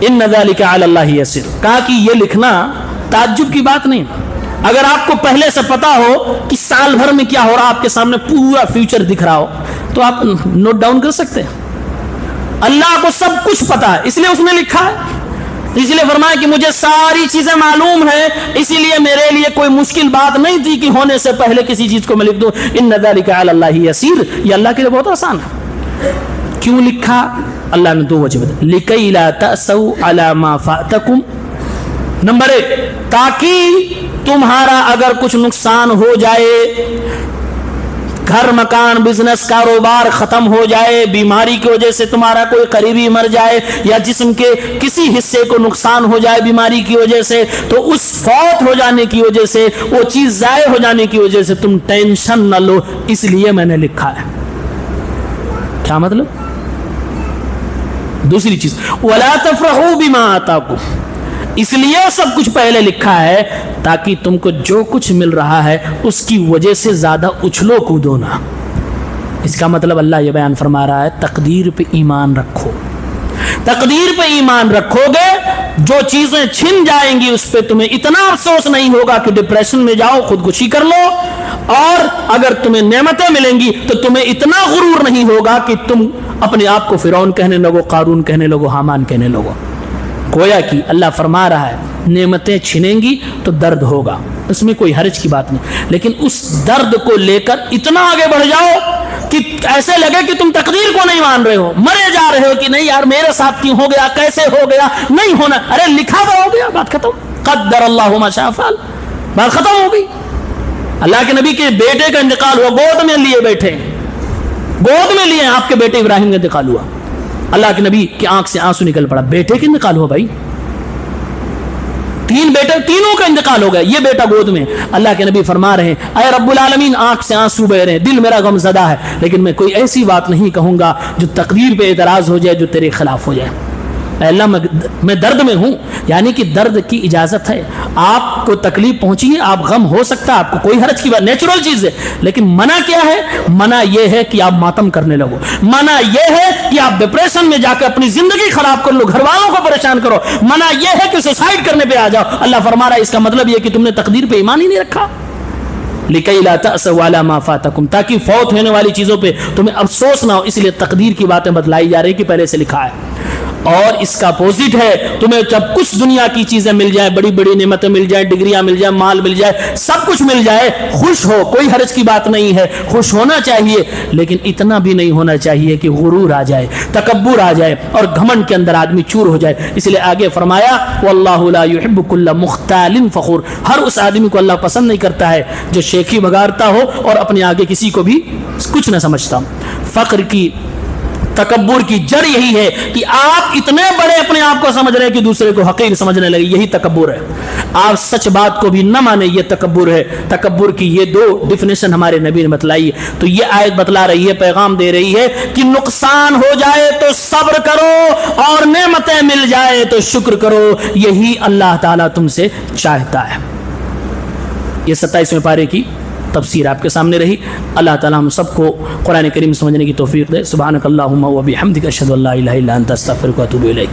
[SPEAKER 1] ان ذالک علی اللہ یسیر، کہا کہ یہ لکھنا تعجب کی بات نہیں. اگر آپ کو پہلے سے پتا ہو کہ سال بھر میں کیا ہو رہا، آپ کے سامنے پورا فیوچر دکھ رہا ہو، تو آپ نوٹ ڈاؤن کر سکتے ہیں. اللہ کو سب کچھ پتا ہے، اس لیے اس نے لکھا ہے. اس لیے فرمایا کہ مجھے ساری چیزیں معلوم ہیں، اسی لیے میرے لیے کوئی مشکل بات نہیں تھی کہ ہونے سے پہلے کسی چیز کو میں لکھ دوں. ان ذالک علی اللہ یسیر، یہ اللہ کے لیے بہت آسان ہے. کیوں لکھا؟ اللہ نے 2 وجہ بتائی. لکی لا تأسوا علی ما فاتکم، نمبر 1 تاکہ تمہارا اگر کچھ نقصان ہو جائے، گھر مکان بزنس کاروبار ختم ہو جائے، بیماری کی وجہ سے تمہارا کوئی قریبی مر جائے، یا جسم کے کسی حصے کو نقصان ہو جائے بیماری کی وجہ سے، تو اس فوت ہو جانے کی وجہ سے، وہ چیز ضائع ہو جانے کی وجہ سے تم ٹینشن نہ لو، اس لیے میں نے لکھا ہے. کیا مطلب؟ دوسری چیز وَلَا تَفْرَحُوا بِمَا آتَاكُمْ، اس لیے سب کچھ پہلے لکھا ہے تاکہ تم کو جو کچھ مل رہا ہے اس کی وجہ سے زیادہ اچھلو کودو نہ. اس کا مطلب اللہ یہ بیان فرما رہا ہے تقدیر پہ ایمان رکھو. تقدیر پہ ایمان رکھو گے، جو چیزیں چھن جائیں گی اس پہ تمہیں اتنا افسوس نہیں ہوگا کہ ڈپریشن میں جاؤ خودکشی کر لو، اور اگر تمہیں نعمتیں ملیں گی تو تمہیں اتنا غرور نہیں ہوگا کہ تم اپنے آپ کو فرعون کہنے لگو، قارون کہنے لگو، حامان کہنے لگو. گویا کہ اللہ فرما رہا ہے نعمتیں چھنیں گی تو درد ہوگا، اس میں کوئی حرج کی بات نہیں، لیکن اس درد کو لے کر اتنا آگے بڑھ جاؤ کہ ایسے لگے کہ تم تقدیر کو نہیں مان رہے ہو، مرے جا رہے ہو کہ نہیں یار میرے ساتھ کیوں ہو گیا، کیسے ہو گیا، نہیں ہونا، ارے لکھا تو ہو گیا، بات ختم. قدر اللہ ما شاء فعل، بات ختم ہو گئی. اللہ کے نبی کے بیٹے کا انتقال ہوا، گود میں لیے بیٹھے، گود میں لیے آپ کے بیٹے ابراہیم کا انتقال ہوا. اللہ کے نبی کی آنکھ سے آنسو نکل پڑا. بیٹے کا انتقال ہوا بھائی، 3 بیٹے، تینوں کا انتقال ہو گیا، یہ بیٹا گود میں. اللہ کے نبی فرما رہے ہیں اے رب العالمین آنکھ سے آنسو بہ رہے ہیں، دل میرا غم زدہ ہے، لیکن میں کوئی ایسی بات نہیں کہوں گا جو تقدیر پہ اعتراض ہو جائے، جو تیرے خلاف ہو جائے. اے اللہ میں درد میں ہوں، یعنی کہ درد کی اجازت ہے. آپ کو تکلیف پہنچی ہے، آپ غم ہو سکتا ہے، آپ کو کوئی حرج کی بات، نیچرل چیز ہے، لیکن منع کیا ہے؟ منع یہ ہے کہ آپ ماتم کرنے لگو، منع یہ ہے کہ آپ ڈپریشن میں جا کے اپنی زندگی خراب کر لو، گھر والوں کو پریشان کرو، منع یہ ہے کہ سوسائڈ کرنے پہ آ جاؤ. اللہ فرما رہا ہے اس کا مطلب یہ کہ تم نے تقدیر پہ ایمان ہی نہیں رکھا. لِكَيْ لَا تَأْسَوْا عَلَىٰ مَا فَاتَكُمْ، تاکہ فوت ہونے والی چیزوں پہ تمہیں افسوس نہ ہو، اس لیے تقدیر کی باتیں بتلائی جا رہی کہ پہلے سے لکھا ہے. اور اس کا اپوزٹ ہے، تمہیں جب کچھ دنیا کی چیزیں مل جائیں، بڑی بڑی نعمتیں مل جائیں، ڈگریاں مل جائیں، مال مل جائے، سب کچھ مل جائے، خوش ہو، کوئی حرج کی بات نہیں ہے، خوش ہونا چاہیے، لیکن اتنا بھی نہیں ہونا چاہیے کہ غرور آ جائے، تکبر آ جائے اور گھمنڈ کے اندر آدمی چور ہو جائے. اس لیے آگے فرمایا وَاللَّهُ لَا يُحِبُّ كُلَّ مُخْتَالٍ فَخُورٍ، ہر اس آدمی کو اللہ پسند نہیں کرتا ہے جو شیخی بگارتا ہو اور اپنے آگے کسی کو بھی کچھ نہ سمجھتا. فقر کی، تکبر کی جڑ یہی ہے کہ آپ اتنے بڑے اپنے آپ کو سمجھ رہے ہیں کہ دوسرے کو حقیر سمجھنے لگے، یہی تکبر ہے. آپ سچ بات کو بھی نہ مانے، یہ تکبر ہے. تکبر کی یہ 2 ڈیفینیشن ہمارے نبی نے بتلائی ہے. تو یہ آیت بتلا رہی ہے، پیغام دے رہی ہے کہ نقصان ہو جائے تو صبر کرو اور نعمتیں مل جائے تو شکر کرو، یہی اللہ تعالیٰ تم سے چاہتا ہے. یہ 27ویں پارے کی تفسیر آپ کے سامنے رہی. اللہ تعالیٰ ہم سب کو قرآن کریم سمجھنے کی توفیق دے. سبحانک اللہم و بحمدک، اشہد ان لا الہ الا انت، استغفرک و اتوب الیک.